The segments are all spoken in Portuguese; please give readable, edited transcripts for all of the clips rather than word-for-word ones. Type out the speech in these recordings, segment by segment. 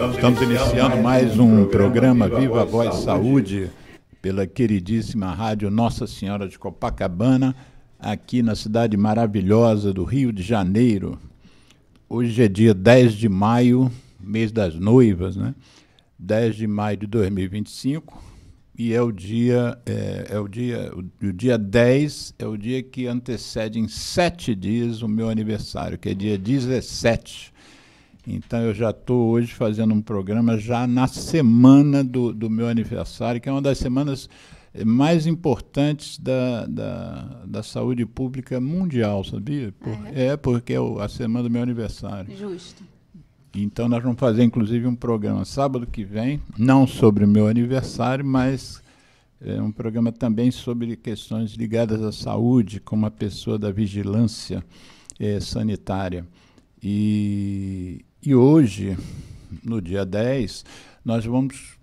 Estamos iniciando mais um programa Viva Voz Saúde pela queridíssima rádio Nossa Senhora de Copacabana, aqui na cidade maravilhosa do Rio de Janeiro. Hoje é dia 10 de maio, mês das noivas, né? 10 de maio de 2025, e o dia 10 é o dia que antecede em 7 dias o meu aniversário, que é dia 17. Então eu já estou hoje fazendo um programa já na semana do meu aniversário, que é uma das semanas mais importantes da saúde pública mundial, sabia? Porque é a semana do meu aniversário. Justo. Então nós vamos fazer inclusive um programa sábado que vem, não sobre o meu aniversário, mas um programa também sobre questões ligadas à saúde, como a pessoa da vigilância sanitária. E hoje, no dia 10, nós vamos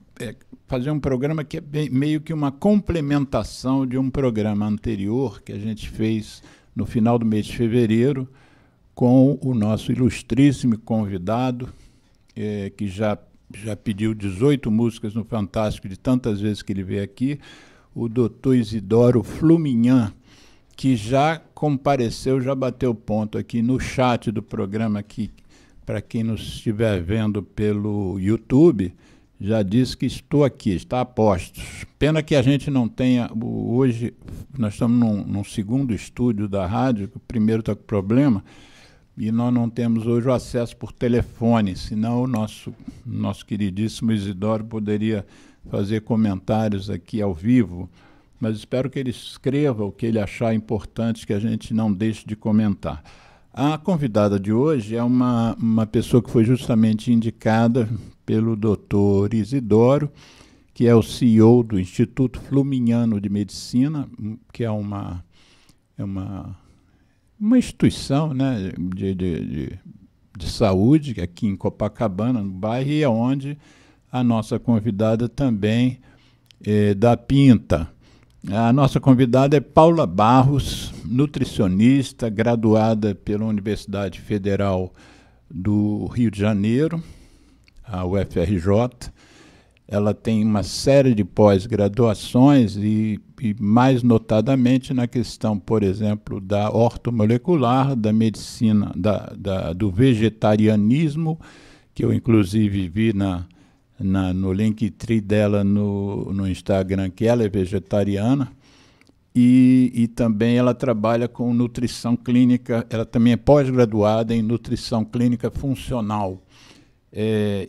fazer um programa que é meio que uma complementação de um programa anterior que a gente fez no final do mês de fevereiro com o nosso ilustríssimo convidado, que já pediu 18 músicas no Fantástico de tantas vezes que ele veio aqui, o Dr. Isidoro Fluminhan, que já compareceu, já bateu ponto aqui no chat do programa, aqui, para quem nos estiver vendo pelo YouTube, já disse que estou aqui, está a postos. Pena que a gente não tenha, hoje nós estamos num segundo estúdio da rádio, que o primeiro está com problema, e nós não temos hoje o acesso por telefone, senão o nosso queridíssimo Isidoro poderia fazer comentários aqui ao vivo, mas espero que ele escreva o que ele achar importante, que a gente não deixe de comentar. A convidada de hoje é uma pessoa que foi justamente indicada pelo Dr. Isidoro, que é o CEO do Instituto Fluminhano de Medicina, que é uma instituição, né, de saúde aqui em Copacabana, no bairro, e é onde a nossa convidada também dá pinta. A nossa convidada é Paula Barros, nutricionista, graduada pela Universidade Federal do Rio de Janeiro, a UFRJ. Ela tem uma série de pós-graduações e mais notadamente na questão, por exemplo, da ortomolecular, da medicina, do vegetarianismo, que eu inclusive vi no Linktree dela no Instagram, que ela é vegetariana, e também ela trabalha com nutrição clínica, ela também é pós-graduada em nutrição clínica funcional.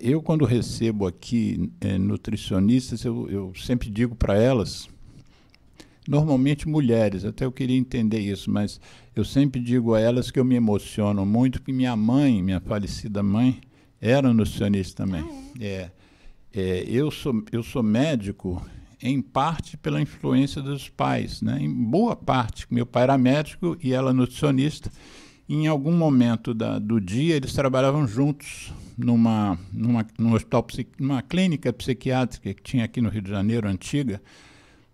Eu, quando recebo aqui nutricionistas, eu sempre digo para elas, normalmente mulheres, até eu queria entender isso, mas eu sempre digo a elas que eu me emociono muito, porque minha mãe, minha falecida mãe, era nutricionista também. Eu sou médico, em parte pela influência dos pais, né? Em boa parte. Meu pai era médico e ela nutricionista. Em algum momento do dia, eles trabalhavam juntos num hospital, numa clínica psiquiátrica que tinha aqui no Rio de Janeiro, antiga,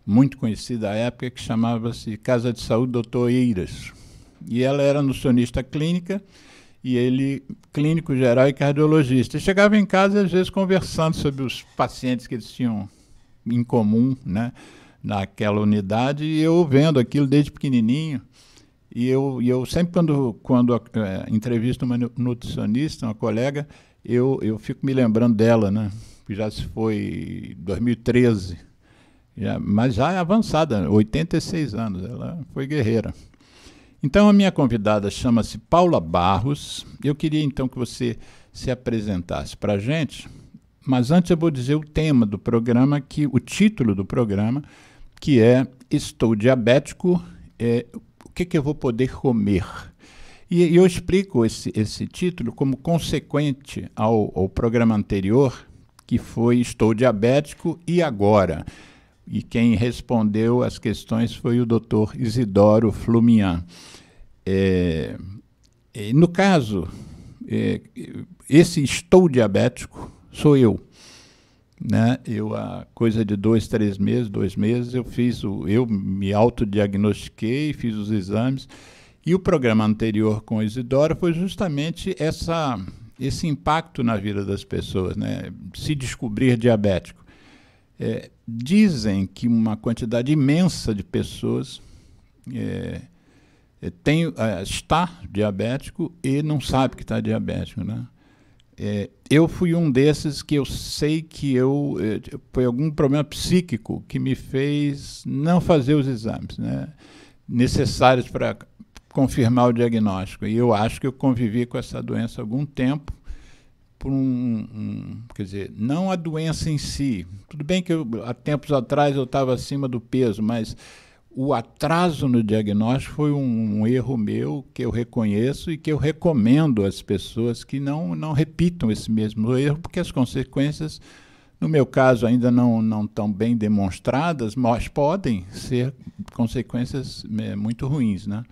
muito conhecida à época, que chamava-se Casa de Saúde Dr. Eiras. E ela era nutricionista clínica, e ele clínico geral e cardiologista. E chegava em casa, às vezes, conversando sobre os pacientes que eles tinham em comum, né, naquela unidade, e eu vendo aquilo desde pequenininho. E eu sempre, quando entrevisto uma nutricionista, uma colega, eu fico me lembrando dela, né, que já se foi em 2013, mas já é avançada, 86 anos, ela foi guerreira. Então, a minha convidada chama-se Paula Barros. Eu queria, então, que você se apresentasse para a gente, mas antes eu vou dizer o tema do programa, o título do programa, que é Estou Diabético, o que eu vou poder comer? E eu explico esse título como consequente ao programa anterior, que foi Estou Diabético e Agora? E quem respondeu as questões foi o Dr. Isidoro Fluminhan. No caso, esse estou diabético sou eu. Né? Há coisa de 2 meses, eu me autodiagnostiquei, fiz os exames, e o programa anterior com o Isidoro foi justamente esse impacto na vida das pessoas, né? Se descobrir diabético. Dizem que uma quantidade imensa de pessoas está diabético e não sabe que está diabético, né? Eu fui um desses que eu sei que foi algum problema psíquico que me fez não fazer os exames, né, necessários para confirmar o diagnóstico. E eu acho que eu convivi com essa doença há algum tempo, por quer dizer, não a doença em si. Tudo bem que há tempos atrás eu estava acima do peso, mas o atraso no diagnóstico foi um erro meu que eu reconheço e que eu recomendo às pessoas que não repitam esse mesmo erro, porque as consequências, no meu caso, ainda não estão bem demonstradas, mas podem ser consequências muito ruins, né?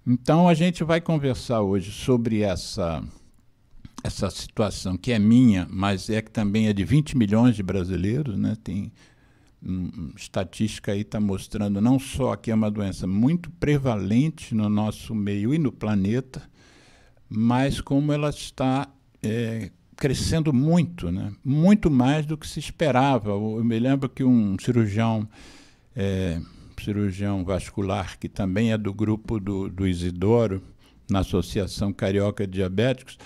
Então, a gente vai conversar hoje sobre essa situação que é minha, mas que também é de 20 milhões de brasileiros, né? Tem estatística aí está mostrando não só que é uma doença muito prevalente no nosso meio e no planeta, mas como ela está crescendo muito, né? Muito mais do que se esperava. Eu me lembro que um cirurgião vascular, que também é do grupo do Isidoro, na Associação Carioca de Diabéticos,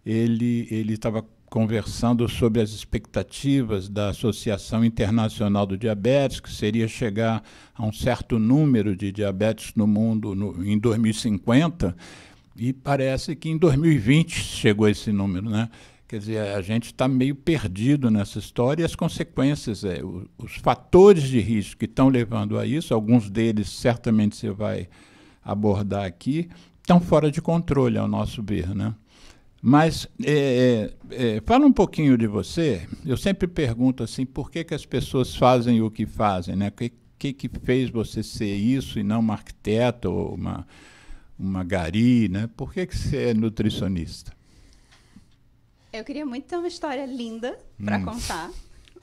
ele estava conversando sobre as expectativas da Associação Internacional do Diabetes, que seria chegar a um certo número de diabéticos no mundo em 2050, e parece que em 2020 chegou esse número, né? Quer dizer, a gente está meio perdido nessa história, e as consequências, os fatores de risco que estão levando a isso, alguns deles certamente você vai abordar aqui, estão fora de controle, ao nosso ver, né? Mas fala um pouquinho de você. Eu sempre pergunto assim, por que as pessoas fazem o que fazem, né? O que fez você ser isso e não uma arquiteta ou uma gari, né? Por que você é nutricionista? Eu queria muito ter uma história linda para contar,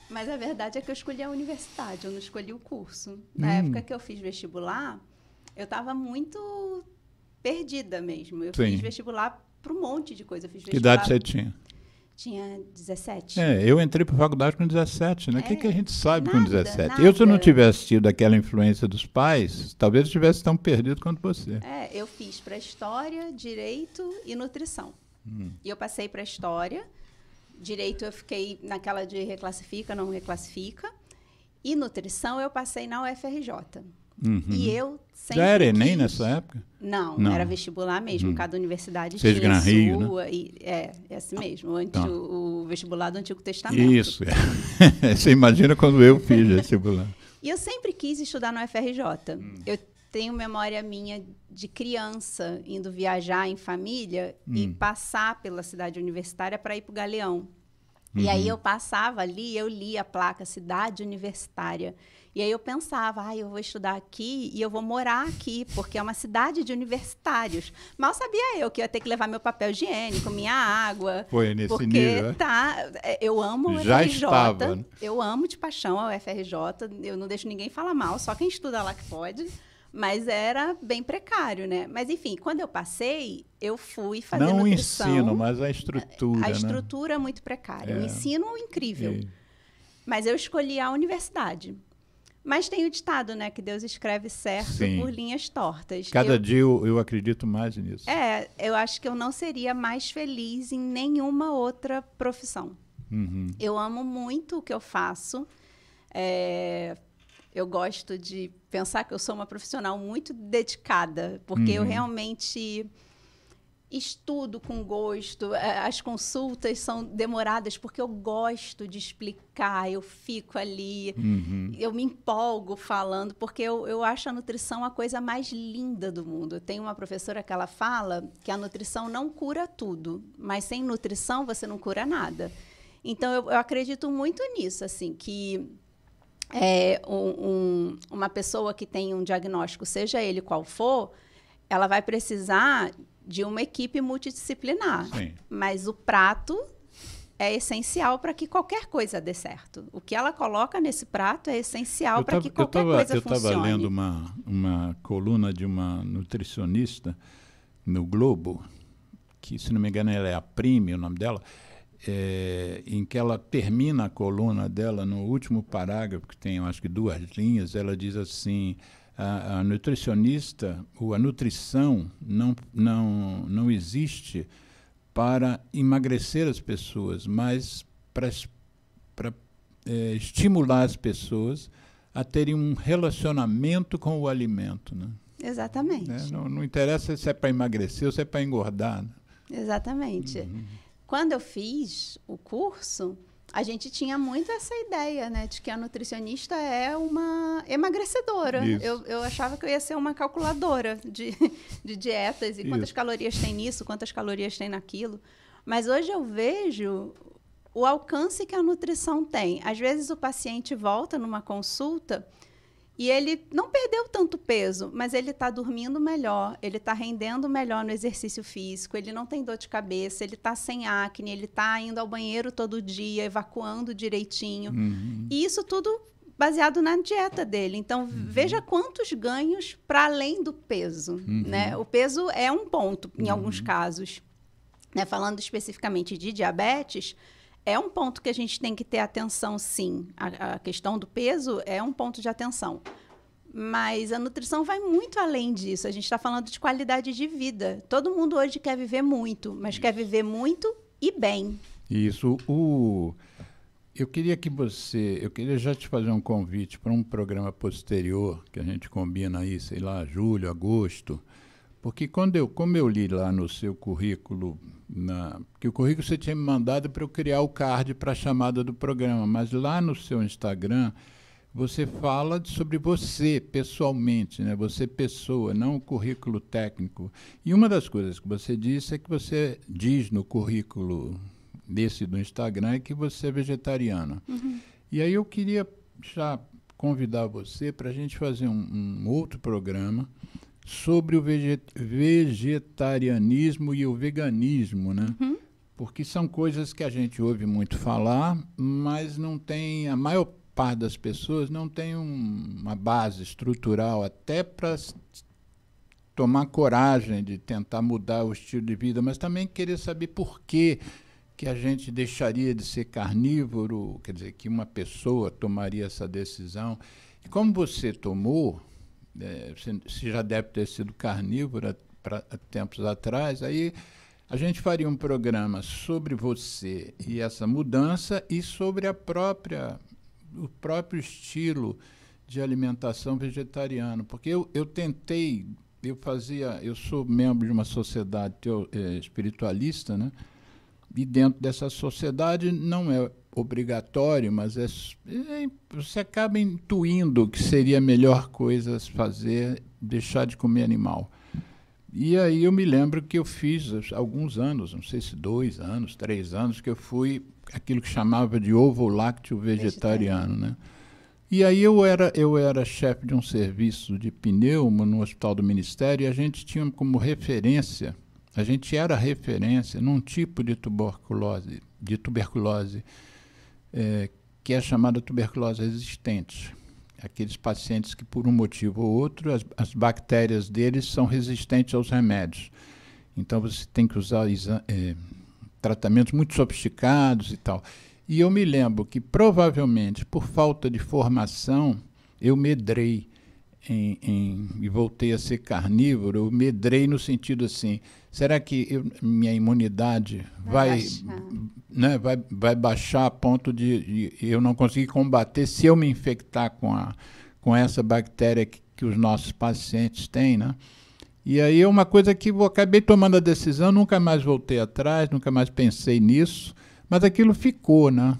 mas a verdade é que eu escolhi a universidade, eu não escolhi o curso. Na época que eu fiz vestibular, eu estava muito perdida mesmo. Eu fiz vestibular para um monte de coisa. Eu fiz que idade você tinha? Tinha 17. Eu entrei para a faculdade com 17, né? O que a gente sabe com 17? Nada. Eu, se eu não tivesse tido aquela influência dos pais, talvez eu estivesse tão perdido quanto você. Eu fiz para História, Direito e Nutrição. E eu passei para História. Direito eu fiquei naquela de reclassifica, não reclassifica. E Nutrição eu passei na UFRJ. E eu sempre Já era Enem nessa época? Não, era vestibular mesmo. Cada universidade Vocês tinha sua. Rio, né? É assim mesmo. O vestibular do Antigo Testamento. Isso. Você imagina quando eu fiz vestibular. E eu sempre quis estudar no UFRJ. Eu tenho memória minha de criança indo viajar em família e passar pela cidade universitária para ir para o Galeão. E aí eu passava ali, eu lia a placa Cidade Universitária. E aí eu pensava, eu vou estudar aqui e eu vou morar aqui, porque é uma cidade de universitários. Mal sabia eu que ia ter que levar meu papel higiênico, minha água. Foi nesse nível, eu amo o Já UFRJ. estava. Eu amo de paixão a UFRJ. Eu não deixo ninguém falar mal, só quem estuda lá que pode. Mas era bem precário, né? Mas, enfim, quando eu passei, eu fui fazer nutrição. Não o ensino, mas a estrutura, A estrutura é muito precária. O ensino incrível. E... Mas eu escolhi a universidade. Mas tem o ditado, né? Que Deus escreve certo por linhas tortas. Cada dia eu acredito mais nisso. Eu acho que eu não seria mais feliz em nenhuma outra profissão. Eu amo muito o que eu faço. Eu gosto de pensar que eu sou uma profissional muito dedicada, porque eu realmente estudo com gosto. As consultas são demoradas porque eu gosto de explicar, eu fico ali, eu me empolgo falando, porque eu acho a nutrição a coisa mais linda do mundo. Eu tenho uma professora que ela fala que a nutrição não cura tudo, mas sem nutrição você não cura nada. Então, eu acredito muito nisso, assim, que uma pessoa que tem um diagnóstico, seja ele qual for, ela vai precisar de uma equipe multidisciplinar. Mas o prato é essencial para que qualquer coisa dê certo. O que ela coloca nesse prato é essencial para que qualquer coisa funcione. Eu estava lendo uma coluna de uma nutricionista no Globo, que, se não me engano, ela é a Prime, o nome dela, em que ela termina a coluna dela no último parágrafo, que tem, eu acho que 2 linhas, ela diz assim: a nutricionista, ou a nutrição não existe para emagrecer as pessoas, mas para estimular as pessoas a terem um relacionamento com o alimento, né? Exatamente. Não interessa se é para emagrecer ou se é para engordar, né? Exatamente. Quando eu fiz o curso, a gente tinha muito essa ideia, né, de que a nutricionista é uma emagrecedora. Eu achava que eu ia ser uma calculadora de dietas e quantas calorias tem nisso, quantas calorias tem naquilo. Mas hoje eu vejo o alcance que a nutrição tem. Às vezes o paciente volta numa consulta e ele não perdeu tanto peso, mas ele está dormindo melhor, ele está rendendo melhor no exercício físico, ele não tem dor de cabeça, ele está sem acne, ele está indo ao banheiro todo dia, evacuando direitinho. E isso tudo baseado na dieta dele. Então, veja quantos ganhos para além do peso. Né? O peso é um ponto, em alguns casos. Né? Falando especificamente de diabetes, é um ponto que a gente tem que ter atenção, sim. A questão do peso é um ponto de atenção. Mas a nutrição vai muito além disso. A gente está falando de qualidade de vida. Todo mundo hoje quer viver muito, mas quer viver muito e bem. Isso. Eu queria já te fazer um convite para um programa posterior, que a gente combina aí, sei lá, julho, agosto. Porque como eu li lá no seu currículo, que o currículo você tinha me mandado para eu criar o card para a chamada do programa, mas lá no seu Instagram você fala sobre você pessoalmente, né? Você pessoa, não o currículo técnico. E uma das coisas que você disse é que você diz no currículo desse do Instagram é que você é vegetariana. E aí eu queria já convidar você para a gente fazer um outro programa sobre o vegetarianismo e o veganismo, né? Porque são coisas que a gente ouve muito falar, mas não tem, a maior parte das pessoas não tem uma base estrutural até para tomar coragem de tentar mudar o estilo de vida, mas também querer saber por que a gente deixaria de ser carnívoro, quer dizer, que uma pessoa tomaria essa decisão. E como você tomou, você já deve ter sido carnívora há tempos atrás, aí a gente faria um programa sobre você e essa mudança e sobre o próprio estilo de alimentação vegetariana. Porque eu sou membro de uma sociedade espiritualista, né? E dentro dessa sociedade não é obrigatório, mas você acaba intuindo que seria a melhor coisa fazer, deixar de comer animal. E aí eu me lembro que eu fiz alguns anos, não sei se 2 anos, 3 anos, que eu fui aquilo que chamava de ovo-lácteo vegetariano, né? E aí eu era chefe de um serviço de pneuma no Hospital do Ministério e a gente tinha como referência, a gente era referência num tipo de tuberculose, que é chamada tuberculose resistente. Aqueles pacientes que, por um motivo ou outro, as bactérias deles são resistentes aos remédios. Então, você tem que usar tratamentos muito sofisticados e tal. E eu me lembro que, provavelmente, por falta de formação, eu medrei e voltei a ser carnívoro. Eu medrei no sentido assim, será que minha imunidade vai baixar a ponto de eu não conseguir combater se eu me infectar com essa bactéria que os nossos pacientes têm, né? E aí é uma coisa que eu acabei tomando a decisão, nunca mais voltei atrás, nunca mais pensei nisso, mas aquilo ficou, né?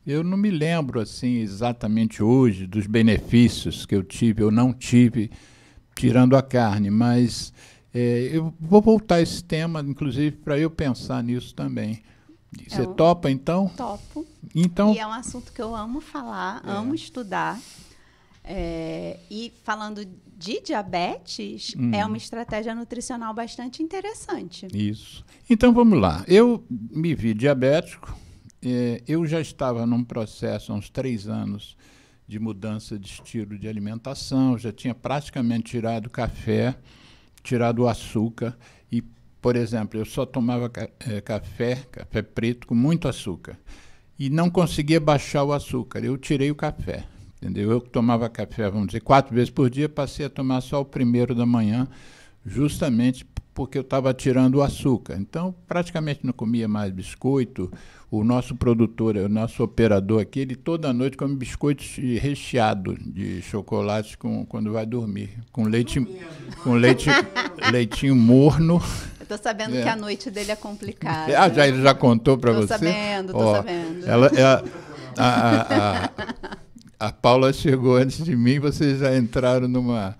Eu não me lembro assim exatamente hoje dos benefícios que eu tive ou não tive tirando a carne, mas eu vou voltar a esse tema, inclusive, para eu pensar nisso também. Você topa, então? Topo. Então, e é um assunto que eu amo falar, amo estudar. E falando de diabetes, é uma estratégia nutricional bastante interessante. Isso. Então, vamos lá. Eu me vi diabético. Eu já estava num processo há uns 3 anos de mudança de estilo de alimentação, já tinha praticamente tirado o café, tirado o açúcar e por exemplo, eu só tomava café preto com muito açúcar. E não conseguia baixar o açúcar. Eu tirei o café, entendeu? Eu tomava café, vamos dizer, 4 vezes por dia, passei a tomar só o primeiro da manhã, justamente porque eu estava tirando o açúcar. Então, praticamente não comia mais biscoito. O nosso produtor, o nosso operador aqui, ele toda noite come biscoito recheado de chocolate quando vai dormir, com leitinho morno. Estou sabendo que a noite dele é complicada. Ele já contou para você? Estou sabendo. A Paula chegou antes de mim, vocês já entraram numa...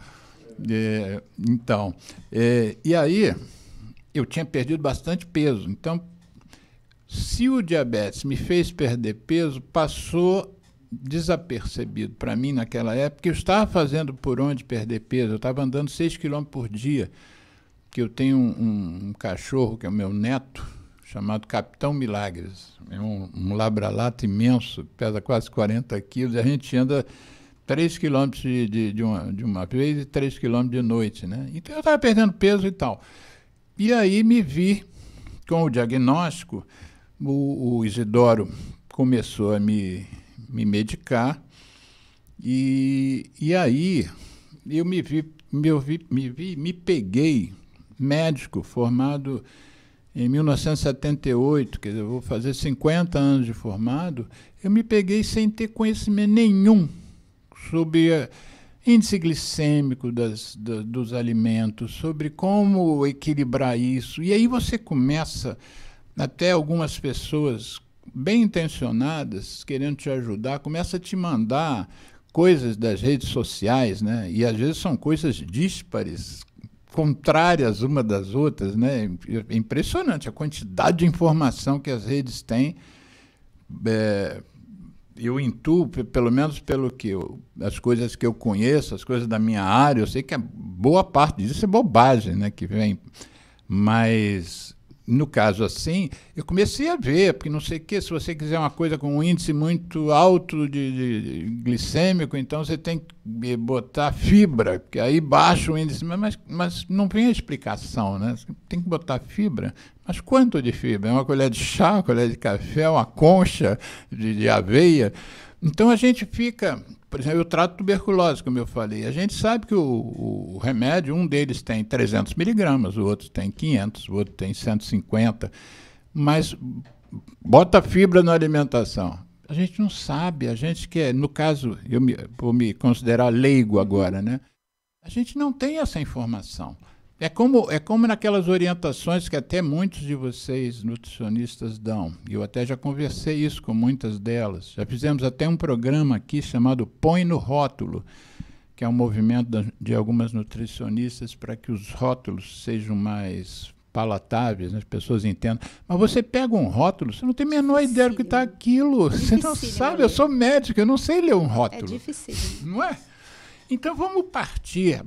e aí eu tinha perdido bastante peso. Então, se o diabetes me fez perder peso, passou desapercebido para mim naquela época. Eu estava fazendo por onde perder peso. Eu estava andando 6 km por dia, que eu tenho um cachorro, que é o meu neto, chamado Capitão Milagres. É um labra-lata imenso, pesa quase 40 quilos, e a gente anda 3 quilômetros de uma vez e 3 quilômetros de noite, né? Então eu estava perdendo peso e tal. E aí me vi com o diagnóstico, o Isidoro começou a me medicar, e aí eu me peguei médico, formado em 1978, quer dizer, eu vou fazer 50 anos de formado, eu me peguei sem ter conhecimento nenhum sobre índice glicêmico dos alimentos, sobre como equilibrar isso. E aí você começa, até algumas pessoas bem intencionadas, querendo te ajudar, começa a te mandar coisas das redes sociais, né? E às vezes são coisas díspares, contrárias uma das outras, né? É impressionante a quantidade de informação que as redes têm. Eu intuo, pelo menos pelo que as coisas que eu conheço, as coisas da minha área, eu sei que a boa parte disso é bobagem, né, que vem. Mas, no caso assim, eu comecei a ver, porque não sei o que, se você quiser uma coisa com um índice muito alto de glicêmico, então você tem que botar fibra, porque aí baixa o índice, mas não vem a explicação, né? Você tem que botar fibra. Mas quanto de fibra? É uma colher de chá, uma colher de café, uma concha de aveia? Então a gente fica... Por exemplo, eu trato tuberculose, como eu falei. A gente sabe que o remédio, um deles tem 300 miligramas, o outro tem 500, o outro tem 150. Mas bota fibra na alimentação. A gente não sabe, a gente quer... No caso, vou me considerar leigo agora, né? A gente não tem essa informação. É como naquelas orientações que até muitos de vocês, nutricionistas, dão. Eu até já conversei isso com muitas delas. Já fizemos até um programa aqui chamado Põe no Rótulo, que é um movimento de algumas nutricionistas para que os rótulos sejam mais palatáveis, né? As pessoas entendam. Mas você pega um rótulo, você não tem a menor ideia do que está aquilo. Você não sabe, eu sou médico, eu não sei ler um rótulo. É difícil. Não é? Então vamos partir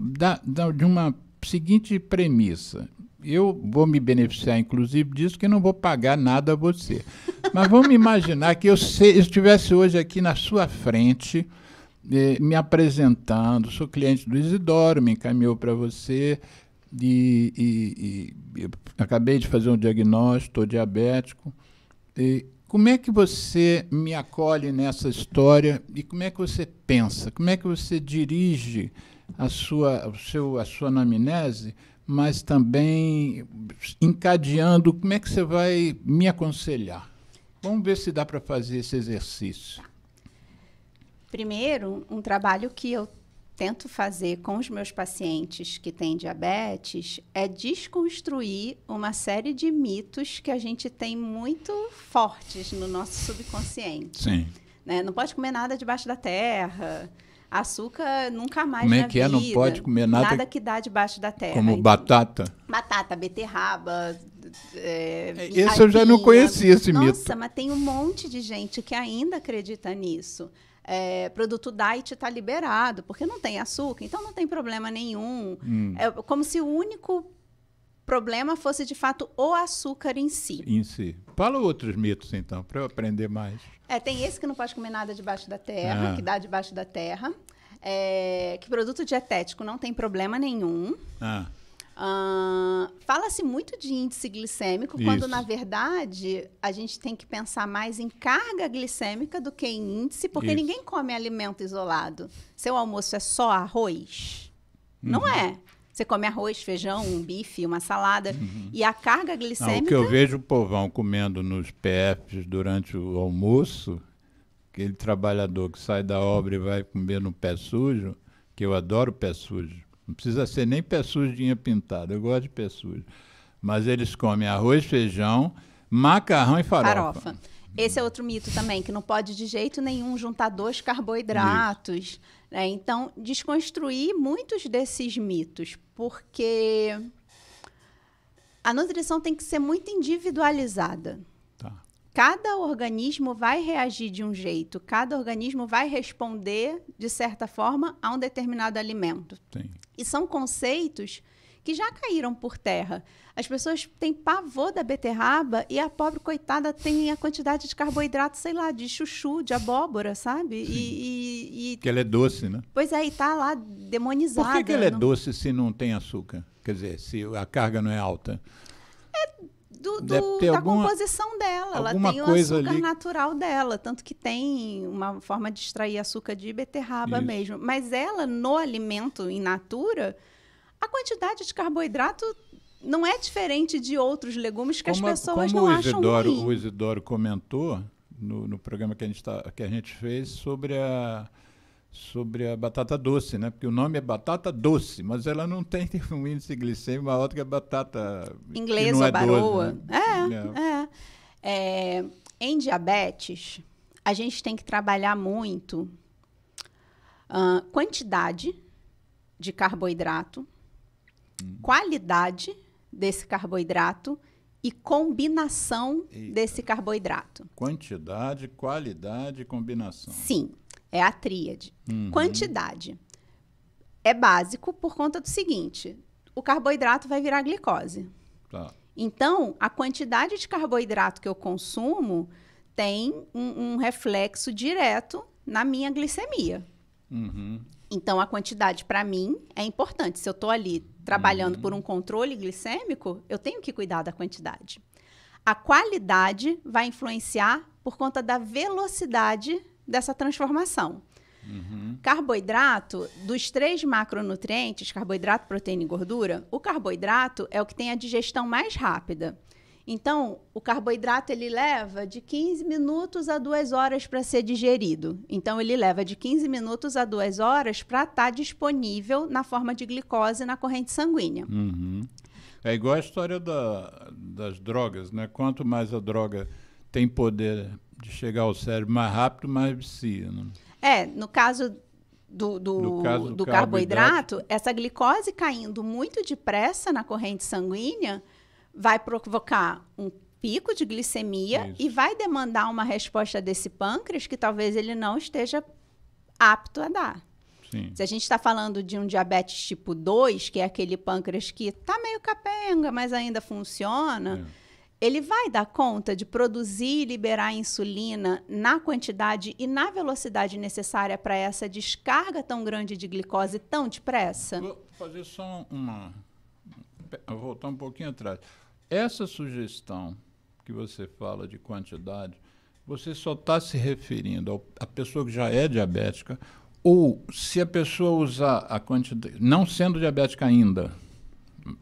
de uma seguinte premissa. Eu vou me beneficiar, inclusive, disso, que não vou pagar nada a você. Mas vamos imaginar que eu estivesse hoje aqui na sua frente, me apresentando, sou cliente do Isidoro, me encaminhou para você, e acabei de fazer um diagnóstico, estou diabético. Como é que você me acolhe nessa história e como é que você pensa? Como é que você dirige a sua anamnese, mas também encadeando, como é que você vai me aconselhar? Vamos ver se dá para fazer esse exercício. Primeiro, um trabalho que eu tento fazer com os meus pacientes que têm diabetes é desconstruir uma série de mitos que a gente tem muito fortes no nosso subconsciente. Sim. Né? Não pode comer nada debaixo da terra. Açúcar nunca mais na vida. Como é que é? Não pode comer nada que dá debaixo da terra. Como batata? Batata, beterraba. Esse eu já não conhecia, esse mito. Nossa, mas tem um monte de gente que ainda acredita nisso. Produto diet está liberado, porque não tem açúcar, então não tem problema nenhum. É como se o único problema fosse, de fato, o açúcar em si. Em si. Fala outros mitos, então, para eu aprender mais. Tem esse que não pode comer nada debaixo da terra, que dá debaixo da terra. Que produto dietético não tem problema nenhum. Fala-se muito de índice glicêmico, quando, na verdade, a gente tem que pensar mais em carga glicêmica do que em índice, porque ninguém come alimento isolado. Seu almoço é só arroz? Não é. Você come arroz, feijão, um bife, uma salada. E a carga glicêmica... O que eu vejo o povão comendo nos PFs durante o almoço, aquele trabalhador que sai da obra e vai comer no pé sujo, que eu adoro pé sujo. Não precisa ser nem pé sujo de unha pintada, eu gosto de pé sujo. Mas eles comem arroz, feijão, macarrão e farofa. Esse é outro mito também, que não pode de jeito nenhum juntar 2 carboidratos. Né? Então, desconstruir muitos desses mitos, porque a nutrição tem que ser muito individualizada. Tá. Cada organismo vai reagir de um jeito, cada organismo vai responder, de certa forma, a um determinado alimento. Sim. E são conceitos que já caíram por terra. As pessoas têm pavor da beterraba e a pobre coitada tem a quantidade de carboidrato, sei lá, de chuchu, de abóbora, sabe? Porque ela é doce, né? Pois é, e tá lá demonizada. Por que ela é doce se não tem açúcar? Quer dizer, se a carga não é alta? Da composição dela. Ela tem o açúcar ali natural dela, tanto que tem uma forma de extrair açúcar de beterraba mesmo. Mas ela, no alimento in natura, a quantidade de carboidrato não é diferente de outros legumes que as pessoas não acham ruim. O Isidoro comentou no programa que a gente fez sobre a batata doce, né? Porque o nome é batata doce, mas ela não tem um índice glicêmico maior do que a batata inglesa ou baroa. Doce, né? Em diabetes, a gente tem que trabalhar muito quantidade de carboidrato, qualidade desse carboidrato e combinação desse carboidrato. Quantidade, qualidade e combinação. Sim. É a tríade. Quantidade. É básico por conta do seguinte: o carboidrato vai virar glicose. Tá. Então, a quantidade de carboidrato que eu consumo tem um reflexo direto na minha glicemia. Então, a quantidade, para mim, é importante. Se eu estou ali trabalhando por um controle glicêmico, eu tenho que cuidar da quantidade. A qualidade vai influenciar por conta da velocidade dessa transformação. Carboidrato, dos 3 macronutrientes, carboidrato, proteína e gordura, o carboidrato é o que tem a digestão mais rápida. Então, o carboidrato ele leva de 15 minutos a 2 horas para ser digerido. Então, ele leva de 15 minutos a 2 horas para estar disponível na forma de glicose na corrente sanguínea. É igual a história das drogas, né? Quanto mais a droga tem poder de chegar ao cérebro mais rápido, mais vicia. Né? No caso do carboidrato, essa glicose caindo muito depressa na corrente sanguínea vai provocar um pico de glicemia e vai demandar uma resposta desse pâncreas que talvez ele não esteja apto a dar. Sim. Se a gente está falando de um diabetes tipo 2, que é aquele pâncreas que está meio capenga, mas ainda funciona, ele vai dar conta de produzir e liberar insulina na quantidade e na velocidade necessária para essa descarga tão grande de glicose tão depressa? Vou fazer só vou voltar um pouquinho atrás. Essa sugestão que você fala de quantidade, você só está se referindo à pessoa que já é diabética, ou se a pessoa usar a quantidade, não sendo diabética ainda,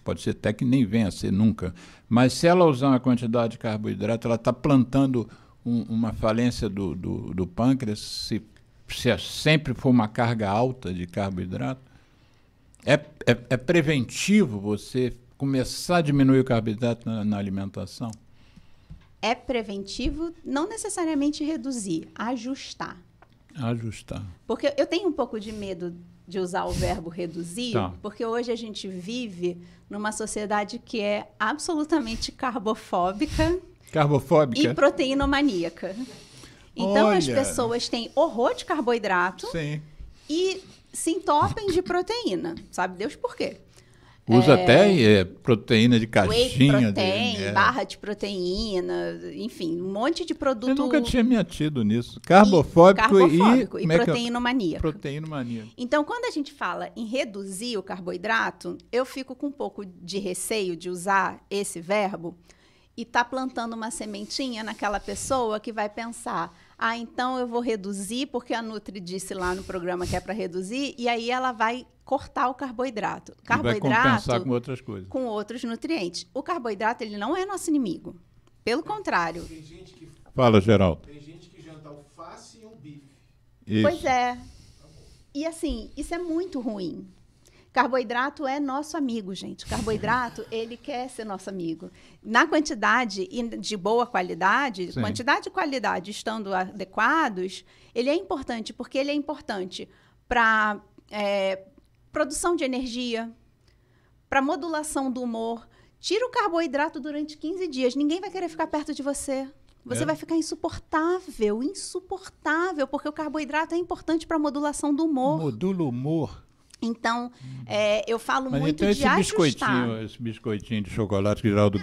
pode ser até que nem venha a ser nunca, mas se ela usar uma quantidade de carboidrato, ela está plantando uma falência do pâncreas, se sempre for uma carga alta de carboidrato. É preventivo você começar a diminuir o carboidrato na alimentação? É preventivo, não necessariamente reduzir, ajustar. Ajustar. Porque eu tenho um pouco de medo de usar o verbo reduzir, porque hoje a gente vive numa sociedade que é absolutamente carbofóbica e proteinomaníaca. Então, as pessoas têm horror de carboidrato e se entopem de proteína. Sabe Deus por quê? Usa até proteína de caixinha. Whey protein, barra de proteína, enfim, um monte de produto. Eu nunca tinha me atido nisso. Carbofóbico e proteínomania. Proteínomania. Então, quando a gente fala em reduzir o carboidrato, eu fico com um pouco de receio de usar esse verbo e tá plantando uma sementinha naquela pessoa que vai pensar: ah, então eu vou reduzir porque a Nutri disse lá no programa que é para reduzir, e aí ela vai cortar o carboidrato. Vai compensar com outras coisas. Com outros nutrientes. O carboidrato, ele não é nosso inimigo. Pelo contrário. Tem gente que... Fala, Geraldo. Tem gente que janta alface e um bife. Isso. Pois é. E assim, isso é muito ruim. Carboidrato é nosso amigo, gente. O carboidrato, ele quer ser nosso amigo. Na quantidade e de boa qualidade, Sim. quantidade e qualidade estando adequados, ele é importante, porque ele é importante para produção de energia, para modulação do humor. Tira o carboidrato durante 15 dias, ninguém vai querer ficar perto de você. Você vai ficar insuportável, porque o carboidrato é importante para a modulação do humor. Modula o humor. Então, eu falo Mas muito então de ajustar. esse biscoitinho de chocolate que o Geraldo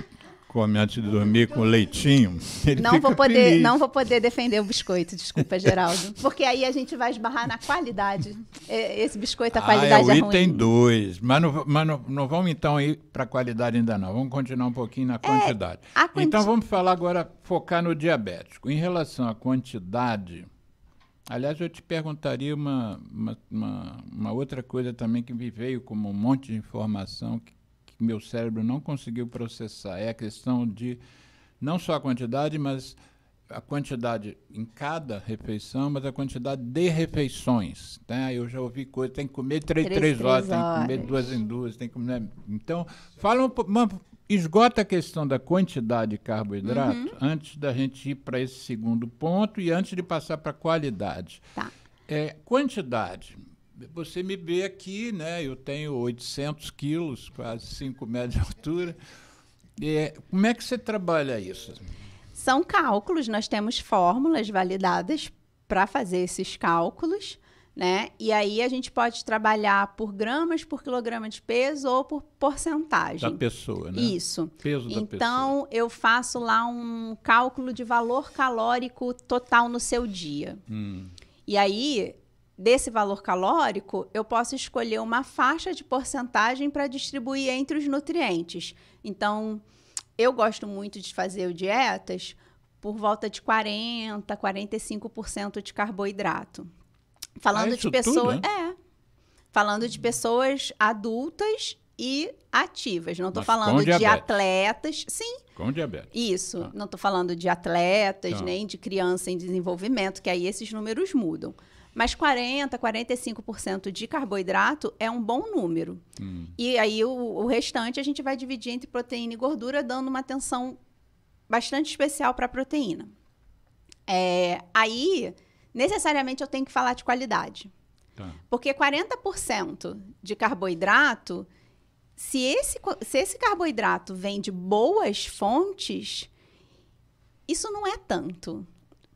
come antes de dormir com leitinho, ele Não fica feliz. não vou poder defender o biscoito, desculpa, Geraldo. Porque aí a gente vai esbarrar na qualidade. Esse biscoito, a qualidade é é o item ruim. 2. Mas não vamos então ir para a qualidade ainda não. Vamos continuar um pouquinho na quantidade. Então vamos falar agora, focar no diabético. Em relação à quantidade, aliás, eu te perguntaria uma outra coisa também que me veio como um monte de informação que meu cérebro não conseguiu processar. É a questão de não só a quantidade, mas a quantidade em cada refeição, mas a quantidade de refeições. Né? Eu já ouvi coisa, tem que comer 3 horas, tem que comer 2 em 2, tem que comer... Então, esgota a questão da quantidade de carboidrato antes da gente ir para esse segundo ponto e antes de passar para a qualidade. Tá. Quantidade. Você me vê aqui, né? Eu tenho 800 quilos, quase 5 metros de altura. Como é que você trabalha isso? São cálculos, nós temos fórmulas validadas para fazer esses cálculos, né? E aí a gente pode trabalhar por gramas por quilograma de peso ou por porcentagem. Da pessoa, né? Isso. Peso da pessoa. Então, eu faço lá um cálculo de valor calórico total no seu dia. E aí, desse valor calórico, eu posso escolher uma faixa de porcentagem para distribuir entre os nutrientes. Então, eu gosto muito de fazer dietas por volta de 40%, 45% de carboidrato. Falando de pessoas, tudo, né? Falando de pessoas adultas e ativas. Não estou Mas falando com de diabetes. atletas. Sim. Com diabetes. Isso. Não estou falando de atletas, nem de criança em desenvolvimento, que aí esses números mudam. Mas 40%, 45% de carboidrato é um bom número. E aí o restante a gente vai dividir entre proteína e gordura, dando uma atenção bastante especial para a proteína. Aí, necessariamente, eu tenho que falar de qualidade. Tá. Porque 40% de carboidrato, se esse carboidrato vem de boas fontes, isso não é tanto.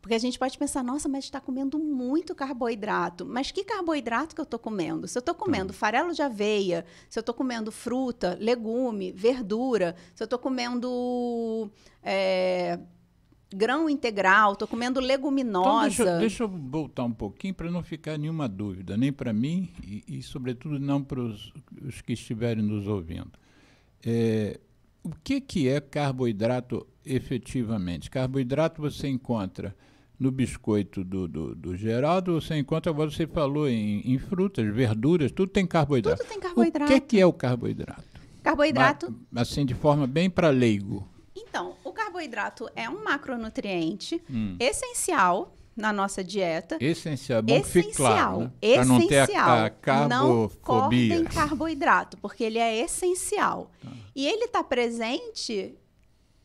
Porque a gente pode pensar, nossa, mas está comendo muito carboidrato. Mas que carboidrato que eu estou comendo? Se eu estou comendo farelo de aveia, se eu estou comendo fruta, legume, verdura, se eu estou comendo grão integral, estou comendo leguminosa... Então, deixa eu voltar um pouquinho para não ficar nenhuma dúvida, nem para mim e, sobretudo, não para os que estiverem nos ouvindo. O que é carboidrato efetivamente? Carboidrato você encontra no biscoito do Geraldo, você encontra, agora você falou em frutas, verduras, tudo tem carboidrato. Tudo tem carboidrato. O que é o carboidrato? Carboidrato... Assim, de forma bem para leigo. Então, o carboidrato é um macronutriente essencial na nossa dieta. Essencial, bom que fique claro, né? Para não ter a carbofobia. Não cortem carboidrato, porque ele é essencial. E ele está presente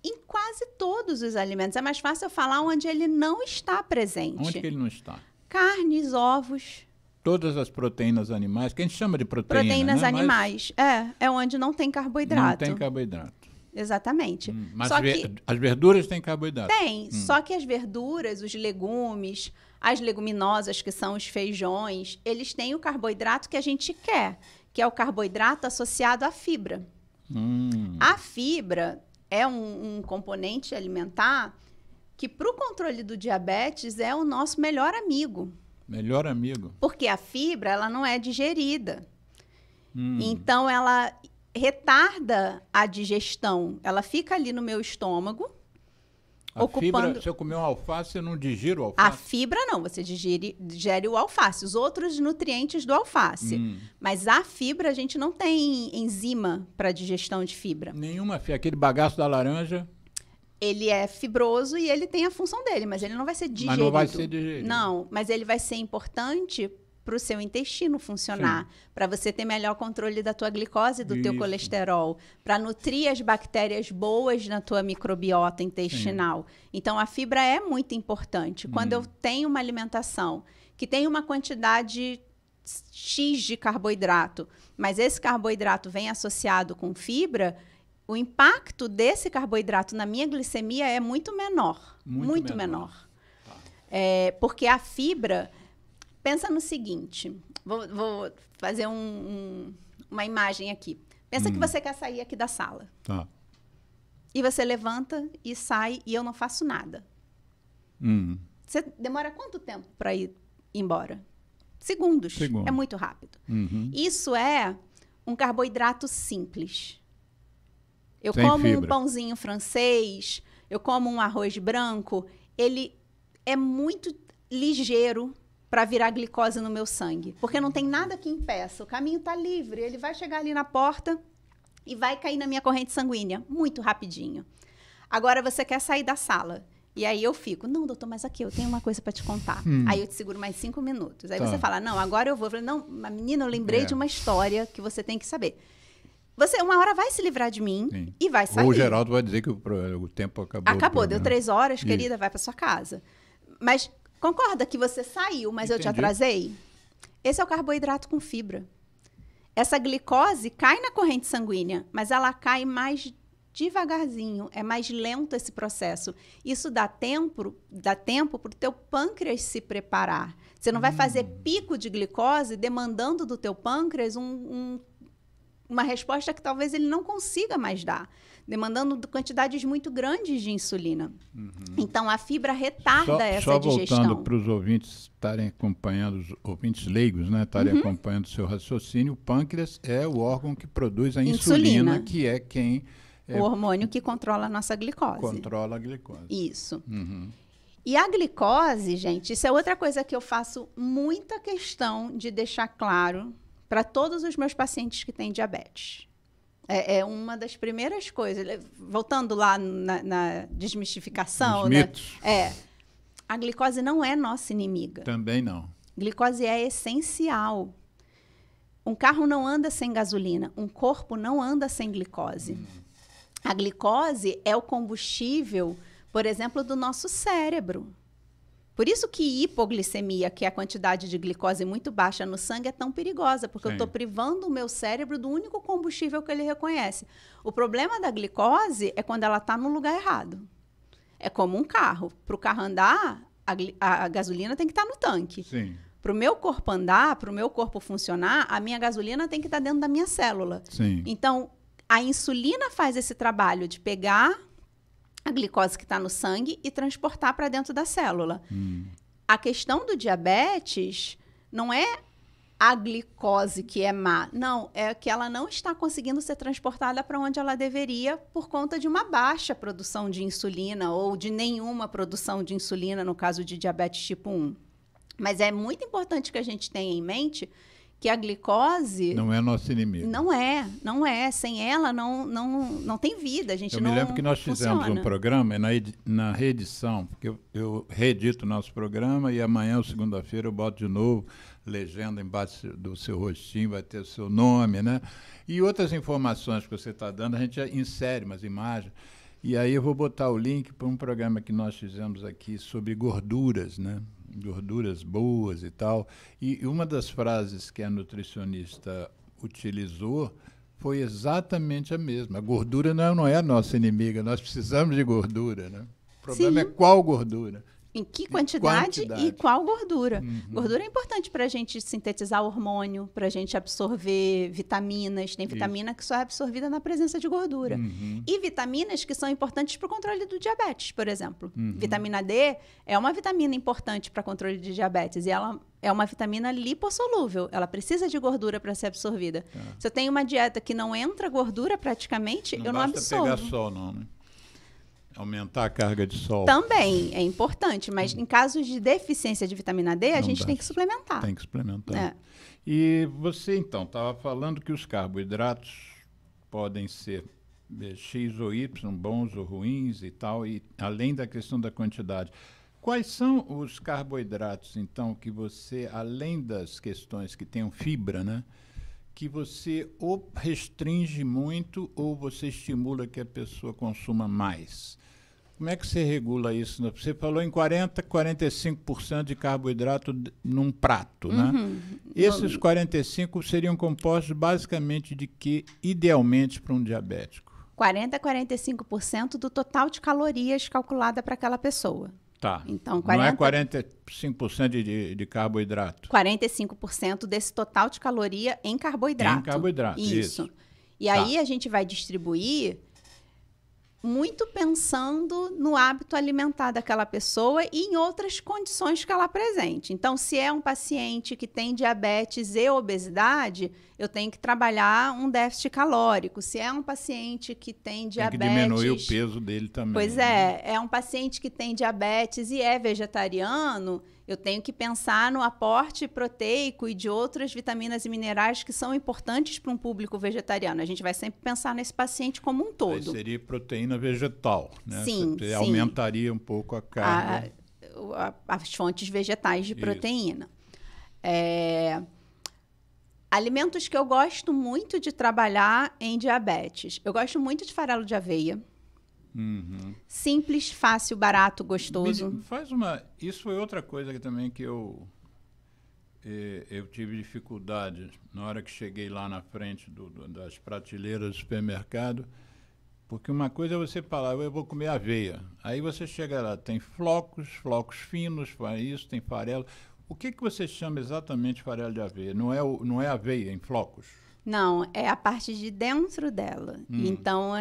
em quase todos os alimentos. É mais fácil eu falar onde ele não está presente. Onde que ele não está? Carnes, ovos. Todas as proteínas animais, que a gente chama de proteína, Proteínas né? animais. É onde não tem carboidrato. Não tem carboidrato. Exatamente. Mas só as verduras têm carboidrato? Tem, só que as verduras, os legumes, as leguminosas, que são os feijões, eles têm o carboidrato que a gente quer, que é o carboidrato associado à fibra. A fibra é um componente alimentar que, para o controle do diabetes, é o nosso melhor amigo. Melhor amigo. Porque a fibra, ela não é digerida. Então, ela retarda a digestão. Ela fica ali no meu estômago, ocupando... Fibra, se eu comer um alface, eu não digiro o A alface? fibra não, você digere o alface, os outros nutrientes do alface. Mas a fibra, a gente não tem enzima para digestão de fibra. Nenhuma fibra. Aquele bagaço da laranja... Ele é fibroso e ele tem a função dele, mas ele não vai ser digerido. Mas não vai ser digerido. Não, mas ele vai ser importante para o seu intestino funcionar, para você ter melhor controle da tua glicose, do teu colesterol, para nutrir as bactérias boas na tua microbiota intestinal. Então, a fibra é muito importante. Quando eu tenho uma alimentação que tem uma quantidade X de carboidrato, mas esse carboidrato vem associado com fibra, o impacto desse carboidrato na minha glicemia é muito menor. Muito menor. Tá. Porque a fibra... Pensa no seguinte, vou fazer uma imagem aqui. Pensa que você quer sair aqui da sala. Tá. E você levanta e sai e eu não faço nada. Você demora quanto tempo para ir embora? Segundos. É muito rápido. Isso é um carboidrato simples. Eu como um pãozinho francês, eu como um arroz branco, ele é muito ligeiro para virar glicose no meu sangue, porque não tem nada que impeça. O caminho está livre, ele vai chegar ali na porta e vai cair na minha corrente sanguínea, muito rapidinho. Agora você quer sair da sala, e aí eu fico, não, doutor, mas aqui, eu tenho uma coisa para te contar. Aí eu te seguro mais 5 minutos. Aí você fala, não, agora eu vou. Eu falo, não, menina, eu lembrei de uma história que você tem que saber. Você, uma hora, vai se livrar de mim e vai sair. Ou o Geraldo vai dizer que o tempo acabou. Acabou, deu 3 horas, querida, vai para sua casa. Mas concorda que você saiu, mas eu te atrasei? Esse é o carboidrato com fibra. Essa glicose cai na corrente sanguínea, mas ela cai mais devagarzinho, é mais lento esse processo. Isso dá tempo para o teu pâncreas se preparar. Você não vai fazer pico de glicose demandando do teu pâncreas uma resposta que talvez ele não consiga mais dar, demandando quantidades muito grandes de insulina. Então, a fibra retarda essa digestão. Só voltando para os ouvintes estarem acompanhando, os ouvintes leigos, né, estarem acompanhando o seu raciocínio, o pâncreas é o órgão que produz a insulina, que é quem... o hormônio que controla a nossa glicose. Controla a glicose. Isso. E a glicose, gente, isso é outra coisa que eu faço muita questão de deixar claro para todos os meus pacientes que têm diabetes. É uma das primeiras coisas. Voltando lá na desmistificação. Os mitos. A glicose não é nossa inimiga. Também não. Glicose é essencial. Um carro não anda sem gasolina. Um corpo não anda sem glicose. A glicose é o combustível, por exemplo, do nosso cérebro. Por isso que hipoglicemia, que é a quantidade de glicose muito baixa no sangue, é tão perigosa, porque eu estou privando o meu cérebro do único combustível que ele reconhece. O problema da glicose é quando ela está no lugar errado. É como um carro. Para o carro andar, a gasolina tem que estar no tanque. Para o meu corpo andar, para o meu corpo funcionar, a minha gasolina tem que estar dentro da minha célula. Então, a insulina faz esse trabalho de pegar a glicose que está no sangue e transportar para dentro da célula. A questão do diabetes não é a glicose que é má. Não, é que ela não está conseguindo ser transportada para onde ela deveria por conta de uma baixa produção de insulina ou de nenhuma produção de insulina, no caso de diabetes tipo 1. Mas é muito importante que a gente tenha em mente que a glicose... Não é nosso inimigo. Não é. Sem ela, não tem vida. A gente Eu me lembro que nós fizemos um programa na reedição, porque eu reedito o nosso programa e amanhã, segunda-feira, eu boto de novo, legenda embaixo do seu rostinho, vai ter o seu nome, né? E outras informações que você está dando, a gente insere umas imagens. E aí eu vou botar o link para um programa que nós fizemos aqui sobre gorduras, né? Gorduras boas e tal. E uma das frases que a nutricionista utilizou foi exatamente a mesma. A gordura não é a nossa inimiga, nós precisamos de gordura, né? O problema é qual gordura. Em que quantidade e qual gordura. Gordura é importante para a gente sintetizar hormônio, para a gente absorver vitaminas. Tem vitamina que só é absorvida na presença de gordura. E vitaminas que são importantes para o controle do diabetes, por exemplo. Vitamina D é uma vitamina importante para controle de diabetes e ela é uma vitamina lipossolúvel. Ela precisa de gordura para ser absorvida. Se eu tenho uma dieta que não entra gordura praticamente, eu não absorvo. Não basta pegar sol, não, né? Aumentar a carga de sol. Também é importante, mas em casos de deficiência de vitamina D, a gente tem que suplementar. Tem que suplementar. E você, então, estava falando que os carboidratos podem ser X ou Y, bons ou ruins e tal, e além da questão da quantidade. Quais são os carboidratos, então, que você, além das questões que tenham fibra, né? Que você ou restringe muito ou você estimula que a pessoa consuma mais? Como é que você regula isso? Você falou em 45% de carboidrato num prato, né? Esses 45% seriam compostos basicamente de que, idealmente, para um diabético? 40% a 45% do total de calorias calculada para aquela pessoa. Tá. Então, não é 45% de carboidrato? 45% desse total de caloria em carboidrato. Em carboidrato, isso. E aí a gente vai distribuir muito pensando no hábito alimentar daquela pessoa e em outras condições que ela apresente. Então, se é um paciente que tem diabetes e obesidade, eu tenho que trabalhar um déficit calórico. Se é um paciente que tem diabetes... Tem que diminuir o peso dele também. Pois é um paciente que tem diabetes e é vegetariano, eu tenho que pensar no aporte proteico e de outras vitaminas e minerais que são importantes para um público vegetariano. A gente vai sempre pensar nesse paciente como um todo. Aí seria proteína vegetal, né? Sim, Você aumentaria um pouco a carga. As fontes vegetais de proteína. Alimentos que eu gosto muito de trabalhar em diabetes. Eu gosto muito de farelo de aveia. Simples, fácil, barato, gostoso. Isso foi outra coisa que também que eu tive dificuldade na hora que cheguei lá na frente das prateleiras do supermercado, porque uma coisa é você falar, eu vou comer aveia. Aí você chega lá, tem flocos finos, isso, tem farelo. O que você chama exatamente de farelo de aveia? Não é aveia em flocos? Não, é a parte de dentro dela. Então,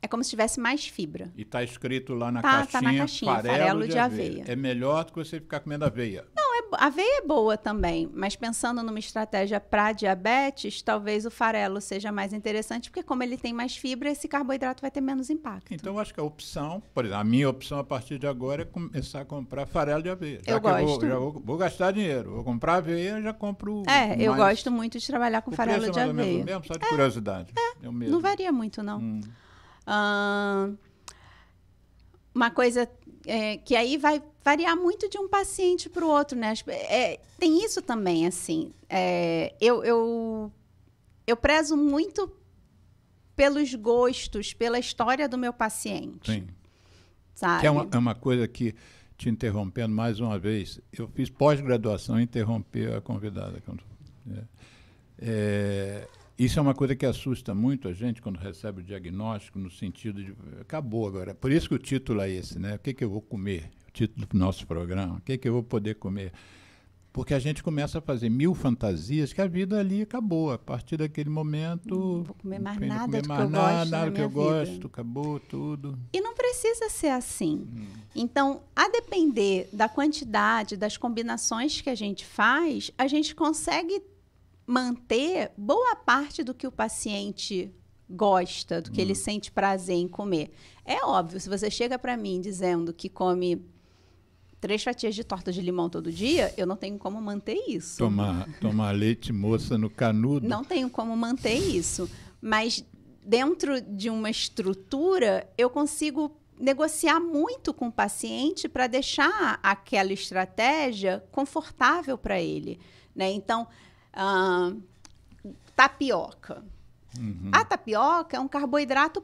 é como se tivesse mais fibra. E está escrito lá na caixinha, tá na caixinha, farelo de aveia. É melhor do que você ficar comendo aveia. Não, aveia é boa também, mas pensando numa estratégia para diabetes, talvez o farelo seja mais interessante, porque como ele tem mais fibra, esse carboidrato vai ter menos impacto. Então, eu acho que a opção, por exemplo, a minha opção a partir de agora é começar a comprar farelo de aveia. Eu gosto. Vou gastar dinheiro, vou comprar aveia, já compro eu gosto muito de trabalhar com farelo de aveia. O preço é mais ou menos o mesmo, só de curiosidade. Não varia muito, não. Uma coisa que aí vai variar muito de um paciente para o outro, né? Tem isso também, assim. Eu prezo muito pelos gostos, pela história do meu paciente. Sim. Sabe? Que é uma coisa que, te interrompendo mais uma vez, eu fiz pós-graduação e interrompi a convidada. Isso é uma coisa que assusta muito a gente quando recebe o diagnóstico, no sentido de, acabou agora. Por isso que o título é esse, né? O que eu vou comer? O título do nosso programa. O que eu vou poder comer? Porque a gente começa a fazer 1000 fantasias que a vida ali acabou. A partir daquele momento... Não vou comer mais nada do que eu gosto na minha vida. Acabou tudo. E não precisa ser assim. Então, a depender da quantidade, das combinações que a gente faz, a gente consegue manter boa parte do que o paciente gosta, do que ele sente prazer em comer. É óbvio, se você chega para mim dizendo que come 3 fatias de torta de limão todo dia, eu não tenho como manter isso. Tomar leite moça no canudo. Não tenho como manter isso. Mas dentro de uma estrutura, eu consigo negociar muito com o paciente para deixar aquela estratégia confortável para ele, né? Então, tapioca. A tapioca é um carboidrato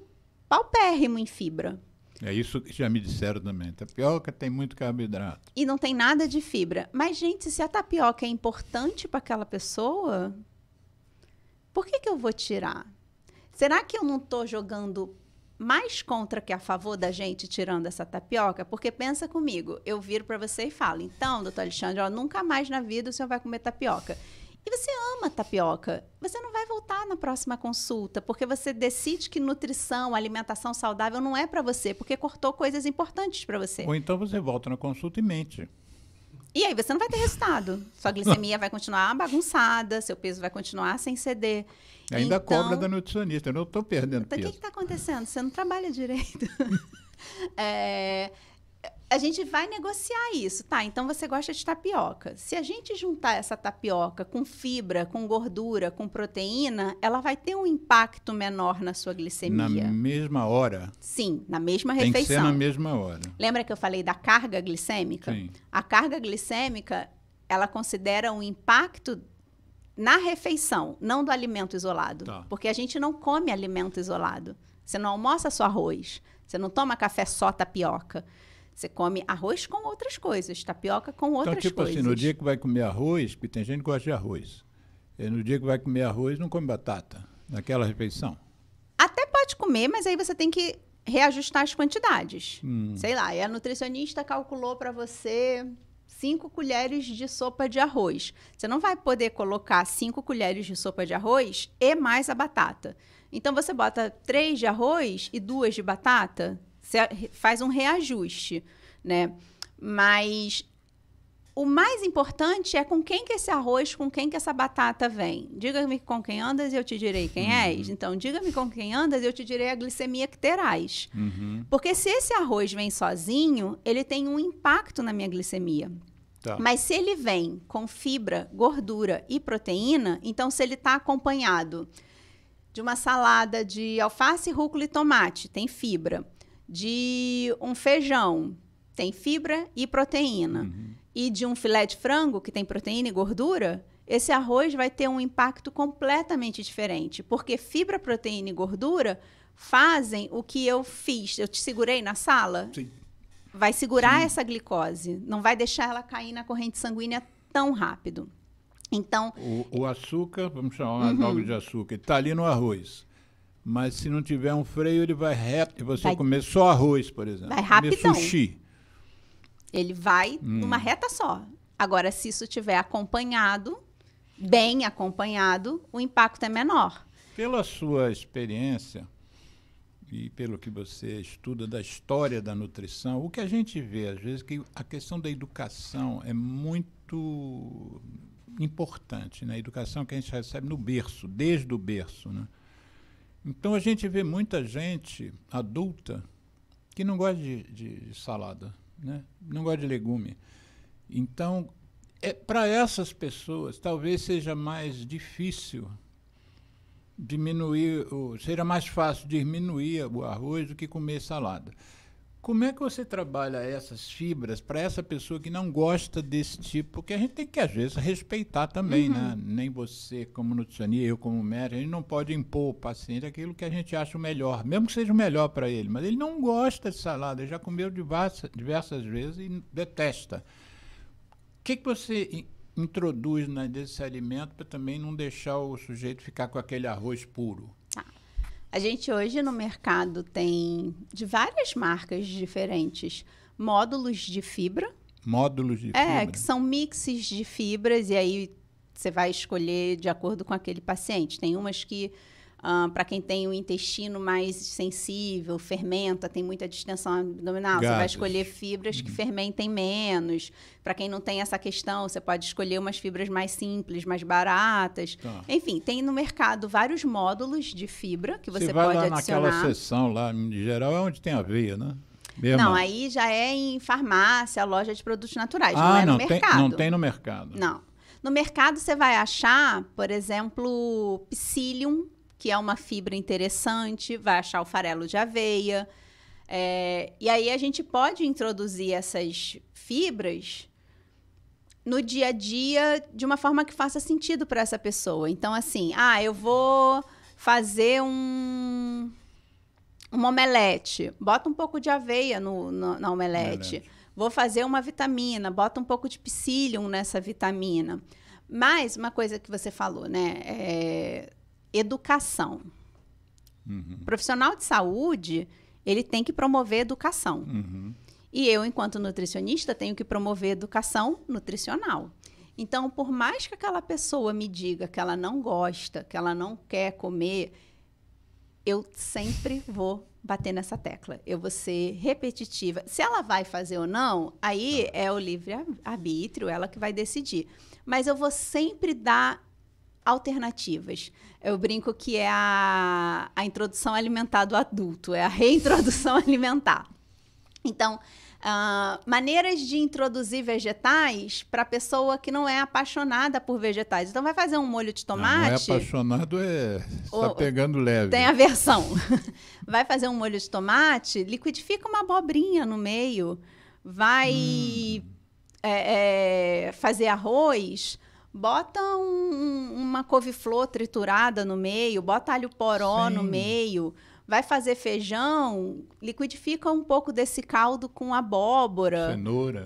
paupérrimo em fibra. É isso que já me disseram também. Tapioca tem muito carboidrato. E não tem nada de fibra. Mas, gente, se a tapioca é importante para aquela pessoa, por que eu vou tirar? Será que eu não estou jogando mais contra que a favor da gente tirando essa tapioca, porque pensa comigo, eu viro para você e falo, então, doutor Alexandre, ó, nunca mais na vida o senhor vai comer tapioca. E você ama tapioca, você não vai voltar na próxima consulta, porque você decide que nutrição, alimentação saudável não é para você, porque cortou coisas importantes para você. Ou então você volta na consulta e mente. E aí você não vai ter resultado. Sua glicemia vai continuar bagunçada, seu peso vai continuar sem ceder. Ainda então, cobra da nutricionista, eu não estou perdendo então, peso. o que está acontecendo? Você não trabalha direito. A gente vai negociar isso, tá? Então você gosta de tapioca. Se a gente juntar essa tapioca com fibra, com gordura, com proteína, ela vai ter um impacto menor na sua glicemia. Na mesma hora? Sim, na mesma Tem refeição. que ser na mesma hora. Lembra que eu falei da carga glicêmica? Sim. A carga glicêmica, ela considera um impacto na refeição, não do alimento isolado. Tá. Porque a gente não come alimento isolado. Você não almoça só arroz. Você não toma café só tapioca. Você come arroz com outras coisas, tapioca com outras coisas. Então, tipo assim, no dia que vai comer arroz, porque tem gente que gosta de arroz, e no dia que vai comer arroz, não come batata, naquela refeição. Até pode comer, mas aí você tem que reajustar as quantidades. Sei lá, e a nutricionista calculou para você 5 colheres de sopa de arroz. Você não vai poder colocar 5 colheres de sopa de arroz e mais a batata. Então, você bota 3 de arroz e 2 de batata, você faz um reajuste, né? Mas o mais importante é com quem que esse arroz, com quem que essa batata vem. Diga-me com quem andas e eu te direi quem és. Então, diga-me com quem andas e eu te direi a glicemia que terás. Porque se esse arroz vem sozinho, ele tem um impacto na minha glicemia. Tá. Mas se ele vem com fibra, gordura e proteína, então se ele está acompanhado de uma salada de alface, rúcula e tomate, tem fibra. De um feijão, tem fibra e proteína. E de um filé de frango, que tem proteína e gordura, esse arroz vai ter um impacto completamente diferente. Porque fibra, proteína e gordura fazem o que eu fiz. Eu te segurei na sala? Sim. Vai segurar essa glicose. Não vai deixar ela cair na corrente sanguínea tão rápido. Então, O açúcar, vamos chamar logo de açúcar, está ali no arroz. Mas se não tiver um freio, ele vai reto. E você comer só arroz, por exemplo. Vai rapidão. Comer sushi. ele vai numa reta só. Agora, se isso estiver acompanhado, bem acompanhado, o impacto é menor. Pela sua experiência e pelo que você estuda da história da nutrição, o que a gente vê, às vezes, que a questão da educação é muito importante, né? A educação que a gente recebe no berço, desde o berço, né? Então, a gente vê muita gente adulta que não gosta de salada, né? Não gosta de legume. Então, para essas pessoas, talvez seja mais difícil diminuir, seja mais fácil diminuir o arroz do que comer salada. Como é que você trabalha essas fibras para essa pessoa que não gosta desse tipo? Porque a gente tem que, às vezes, respeitar também, né? Nem você, como nutricionista, eu como médico, a gente não pode impor ao paciente aquilo que a gente acha o melhor, mesmo que seja o melhor para ele. Mas ele não gosta de salada, ele já comeu diversas vezes e detesta. O que você introduz desse alimento para também não deixar o sujeito ficar com aquele arroz puro? A gente hoje no mercado tem de várias marcas diferentes módulos de fibra. Módulos de fibra? Que são mixes de fibras e aí você vai escolher de acordo com aquele paciente. Tem umas que, para quem tem o intestino mais sensível, fermenta, tem muita distensão abdominal, Gases. você vai escolher fibras que fermentem menos. Para quem não tem essa questão, você pode escolher umas fibras mais simples, mais baratas. Tá. Enfim, tem no mercado vários módulos de fibra que você vai pode lá adicionar. naquela seção lá, em geral, é onde tem aveia, né? Mesmo. Não, aí já é em farmácia, loja de produtos naturais, não é no mercado. Não tem no mercado. Não. No mercado você vai achar, por exemplo, psyllium, que é uma fibra interessante, vai achar o farelo de aveia. E aí a gente pode introduzir essas fibras no dia a dia de uma forma que faça sentido para essa pessoa. Então, assim, eu vou fazer uma omelete, bota um pouco de aveia na omelete. Vou fazer uma vitamina, bota um pouco de psyllium nessa vitamina. Mas uma coisa que você falou, né? Educação. O profissional de saúde, ele tem que promover educação. E eu, enquanto nutricionista, tenho que promover educação nutricional. Então, por mais que aquela pessoa me diga que ela não gosta, que ela não quer comer, eu sempre vou bater nessa tecla. Eu vou ser repetitiva. Se ela vai fazer ou não, aí é o livre-arbítrio, ela que vai decidir. Mas eu vou sempre dar alternativas. Eu brinco que é a introdução alimentar do adulto, é a reintrodução alimentar. Então, maneiras de introduzir vegetais para a pessoa que não é apaixonada por vegetais. Então, vai fazer um molho de tomate... Não é apaixonado, está pegando leve. Tem aversão. Vai fazer um molho de tomate, liquidifica uma abobrinha no meio. Vai fazer arroz, bota uma couve-flor triturada no meio, bota alho poró no meio... Vai fazer feijão, liquidifica um pouco desse caldo com abóbora,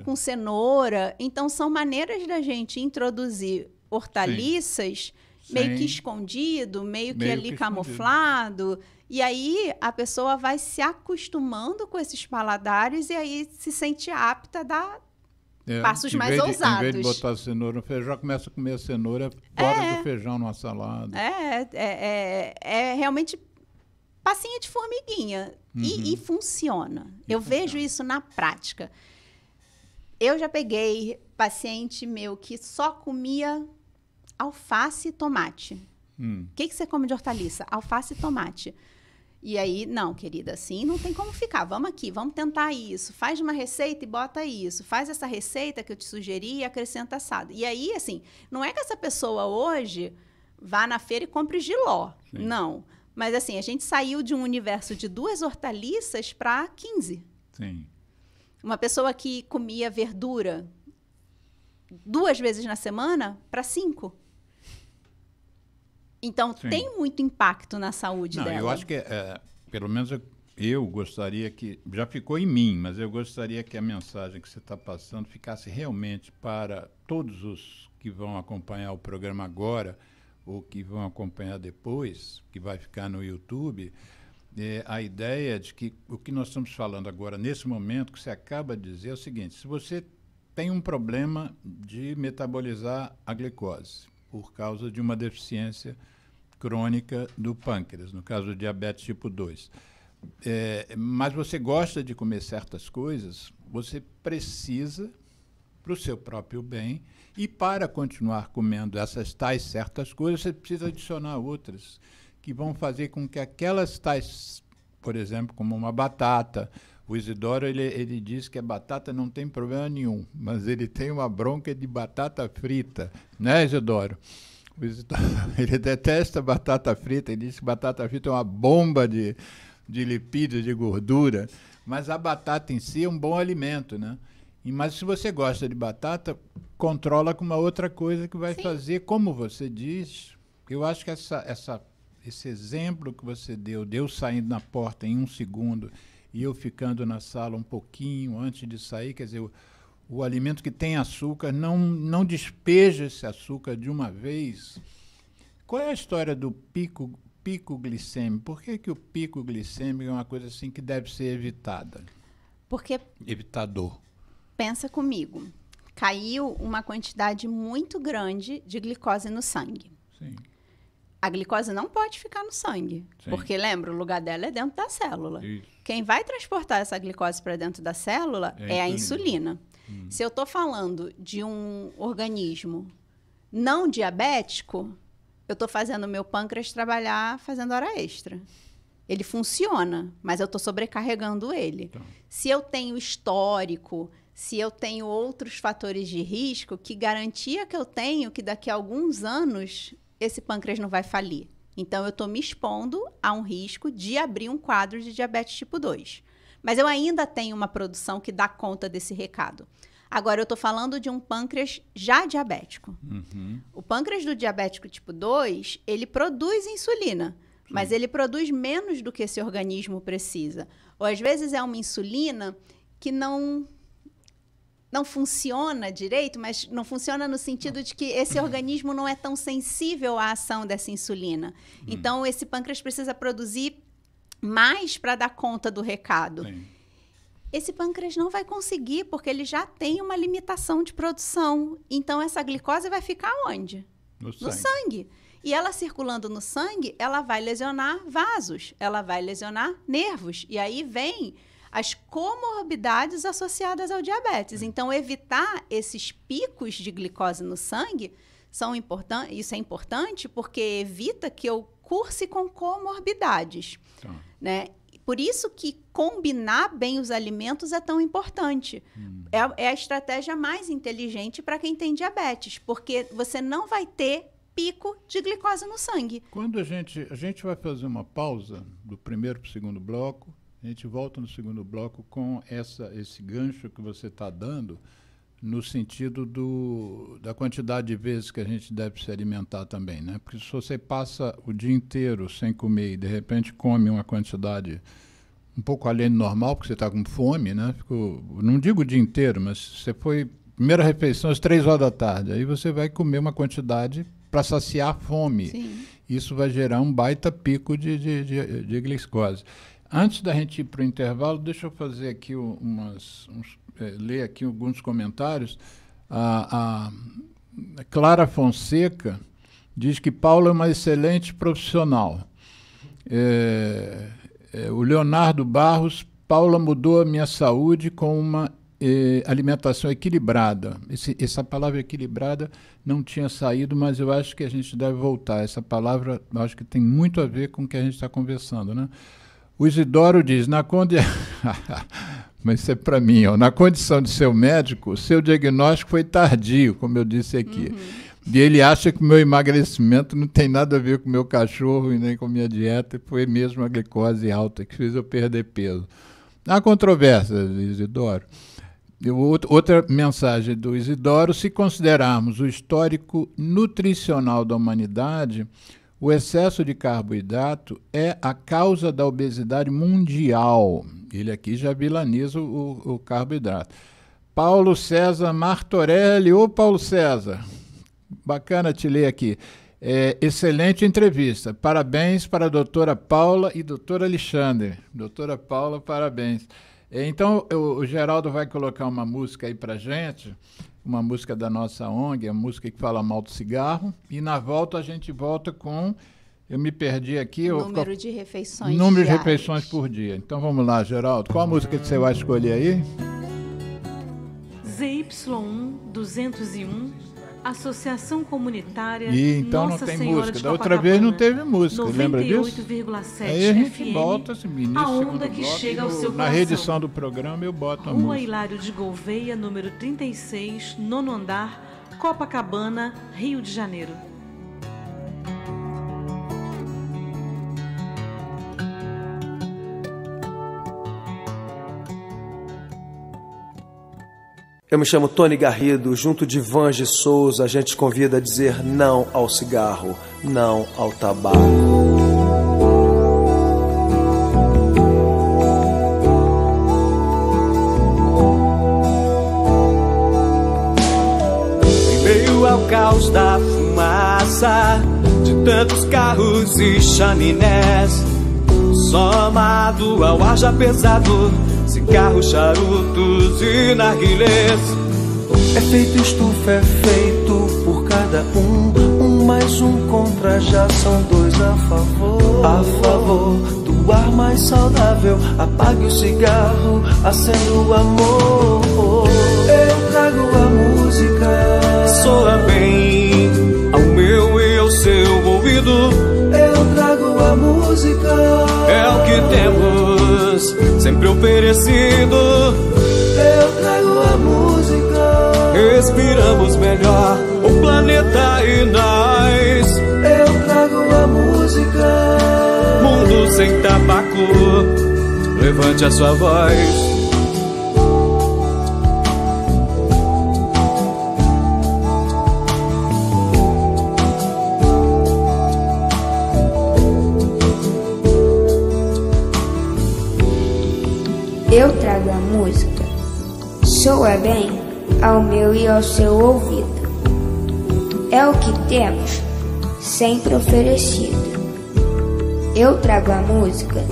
com cenoura. Então, são maneiras da gente introduzir hortaliças meio que escondido, meio que ali camuflado. E aí, a pessoa vai se acostumando com esses paladares e aí se sente apta a dar passos mais ousados. Em vez de botar cenoura no feijão, começa a comer a cenoura fora do feijão numa salada. É realmente... passinha de formiguinha. E funciona. Eu vejo isso na prática. Eu já peguei paciente meu que só comia alface e tomate. O que você come de hortaliça? Alface e tomate. E aí, não, querida, assim não tem como ficar. Vamos aqui, vamos tentar isso. Faz uma receita e bota isso. Faz essa receita que eu te sugeri e acrescenta assado. E aí, assim, não é que essa pessoa hoje vá na feira e compre jiló. Sim. Não. Mas, assim, a gente saiu de um universo de 2 hortaliças para 15. Sim. Uma pessoa que comia verdura 2 vezes na semana para 5. Então, tem muito impacto na saúde dela. Eu acho que, pelo menos eu gostaria que... Já ficou em mim, mas eu gostaria que a mensagem que você está passando ficasse realmente para todos os que vão acompanhar o programa agora... ou que vão acompanhar depois, que vai ficar no YouTube, a ideia de que o que nós estamos falando agora, nesse momento, que você acaba de dizer, é o seguinte: se você tem um problema de metabolizar a glicose por causa de uma deficiência crônica do pâncreas, no caso do diabetes tipo 2, mas você gosta de comer certas coisas, você precisa, para o seu próprio bem, e para continuar comendo essas tais certas coisas, você precisa adicionar outras que vão fazer com que aquelas tais, por exemplo, como uma batata. O Isidoro, ele diz que a batata não tem problema nenhum, mas ele tem uma bronca de batata frita, né, Isidoro? O Isidoro, ele detesta batata frita, ele diz que batata frita é uma bomba de lipídios, de gordura, mas a batata em si é um bom alimento, né? Mas se você gosta de batata, controla com uma outra coisa que vai fazer, como você diz. Eu acho que esse exemplo que você deu, de eu saindo na porta em 1 segundo e eu ficando na sala um pouquinho antes de sair, quer dizer, o alimento que tem açúcar, não despeja esse açúcar de uma vez. Qual é a história do pico glicêmico? Por que o pico glicêmico é uma coisa assim que deve ser evitada? Porque... evitador. Pensa comigo, caiu uma quantidade muito grande de glicose no sangue. Sim. A glicose não pode ficar no sangue, porque, lembra, o lugar dela é dentro da célula. Isso. Quem vai transportar essa glicose para dentro da célula é a insulina. Se eu estou falando de um organismo não diabético, eu estou fazendo o meu pâncreas trabalhar fazendo hora extra. Ele funciona, mas eu estou sobrecarregando ele. Então. Se eu tenho histórico... se eu tenho outros fatores de risco, que garantia que eu tenho que daqui a alguns anos esse pâncreas não vai falir? Então, eu estou me expondo a um risco de abrir um quadro de diabetes tipo 2. Mas eu ainda tenho uma produção que dá conta desse recado. Agora, eu estou falando de um pâncreas já diabético. O pâncreas do diabético tipo 2, ele produz insulina, mas ele produz menos do que esse organismo precisa. Ou, às vezes, é uma insulina que não funciona direito, mas não funciona no sentido de que esse organismo não é tão sensível à ação dessa insulina. Então, esse pâncreas precisa produzir mais para dar conta do recado. Sim. Esse pâncreas não vai conseguir, porque ele já tem uma limitação de produção. Então, essa glicose vai ficar onde? No No sangue. E ela circulando no sangue, ela vai lesionar vasos, ela vai lesionar nervos. E aí vem as comorbidades associadas ao diabetes. Então, evitar esses picos de glicose no sangue isso é importante porque evita que eu curse com comorbidades. Tá. Né? Por isso que combinar bem os alimentos é tão importante. É a estratégia mais inteligente para quem tem diabetes, porque você não vai ter pico de glicose no sangue. Quando a gente vai fazer uma pausa do primeiro para o segundo bloco, a gente volta no segundo bloco com esse gancho que você está dando, no sentido da quantidade de vezes que a gente deve se alimentar também, né? Porque se você passa o dia inteiro sem comer e de repente come uma quantidade um pouco além do normal, porque você está com fome, né? Não digo o dia inteiro, mas você foi, primeira refeição às 3 horas da tarde, aí você vai comer uma quantidade para saciar a fome. Sim. Isso vai gerar um baita pico de glicose. Antes da gente ir para o intervalo, deixa eu fazer aqui ler aqui alguns comentários. A Clara Fonseca diz que Paula é uma excelente profissional. O Leonardo Barros, Paula mudou a minha saúde com uma alimentação equilibrada. Essa palavra equilibrada não tinha saído, mas eu acho que a gente deve voltar. Essa palavra, eu acho que tem muito a ver com o que a gente está conversando, né? O Isidoro diz, mas isso é para mim, ó, na condição de ser médico, o seu diagnóstico foi tardio, como eu disse aqui. E ele acha que o meu emagrecimento não tem nada a ver com o meu cachorro e nem com a minha dieta, foi mesmo a glicose alta que fez eu perder peso. Há controvérsia, Isidoro. Outra mensagem do Isidoro, se considerarmos o histórico nutricional da humanidade, o excesso de carboidrato é a causa da obesidade mundial. Ele aqui já vilaniza o carboidrato. Paulo César Martorelli. Ô, Paulo César, bacana te ler aqui. Excelente entrevista. Parabéns para a doutora Paula e doutor Alexandre. Doutora Paula, parabéns. Então, o Geraldo vai colocar uma música aí para gente, uma música da nossa ONG, a música que fala mal do cigarro, e na volta a gente volta com, eu me perdi aqui... Número de refeições Número diárias. de refeições por dia. Então vamos lá, Geraldo, qual a música que você vai escolher aí? ZY1 201, Associação Comunitária E então Nossa não tem Senhora música. de Da outra vez não teve música, 98,7 lembra disso? Aí a gente FM, volta, assim, início, a segundo onda que bloco, chega ao seu na coração. reedição do programa eu boto a Rua música. Hilário de Gouveia, número 36, nono andar, Copacabana, Rio de Janeiro. Eu me chamo Tony Garrido, junto de Vange Souza, a gente convida a dizer não ao cigarro, não ao tabaco. Em meio ao caos da fumaça de tantos carros e chaminés, somado ao ar já pesado, cigarros, charutos e narguilés. É feito estufa, é feito por cada um mais um contra, já são dois a favor. A favor do ar mais saudável, apague o cigarro, acenda o amor. Eu trago a música, Soa bem ao meu e ao seu ouvido. eu trago a música, É o que temos sempre oferecido. eu trago a música, Respiramos melhor o planeta e nós. eu trago a música. Mundo sem tabaco, levante a sua voz. Eu trago a música, soa bem ao meu e ao seu ouvido. É o que temos, sempre oferecido. Eu trago a música,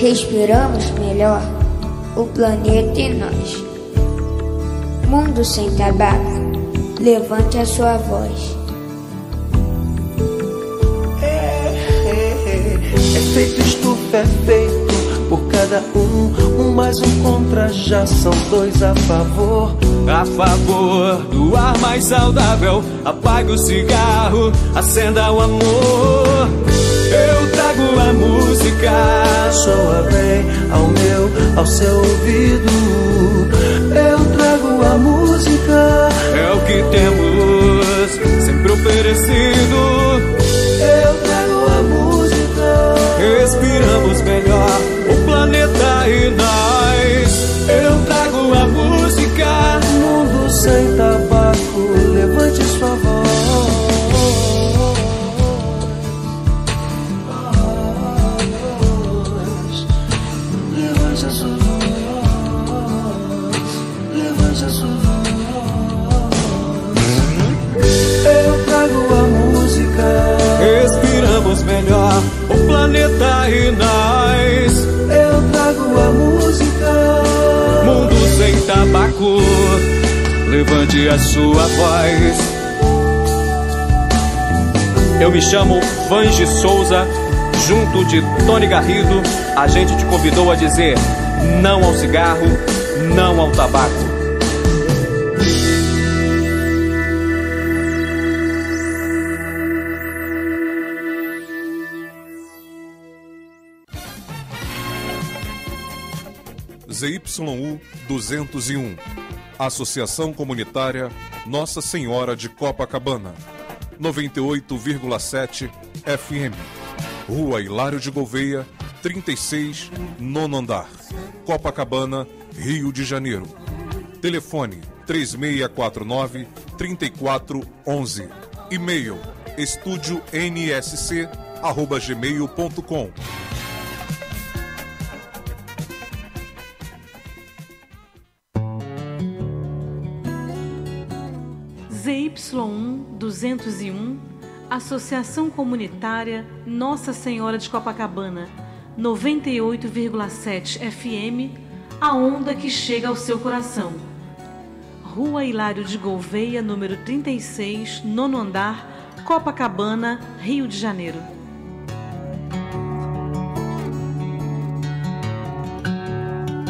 respiramos melhor, o planeta e nós. Mundo sem tabaco, levante a sua voz. Efeito estufa é feito por cada um mais um contra, já são dois a favor. A favor do ar mais saudável, apague o cigarro, acenda o amor. Eu trago a música, Soa bem ao meu, ao seu ouvido. Eu trago a música, é o que temos sempre oferecido. eu trago a música. Respiramos melhor, o planeta e nós. Eu trago a música. Mundo sem tabaco, levante sua voz. Levante a sua voz. Levante a sua voz. Eu trago a música. Respiramos melhor, o planeta e nós. Eu trago a música. Mundo sem tabaco, levante a sua voz. Eu me chamo Vange Souza, junto de Tony Garrido, a gente te convidou a dizer não ao cigarro, não ao tabaco. ZYU 201, Associação Comunitária Nossa Senhora de Copacabana, 98,7 FM, Rua Hilário de Gouveia, 36, nono andar, Copacabana, Rio de Janeiro. Telefone 3649-3411. E-mail estudionsc@gmail.com. ZYU 201, Associação Comunitária Nossa Senhora de Copacabana, 98,7 FM, a onda que chega ao seu coração. Rua Hilário de Gouveia, número 36, nono andar, Copacabana, Rio de Janeiro.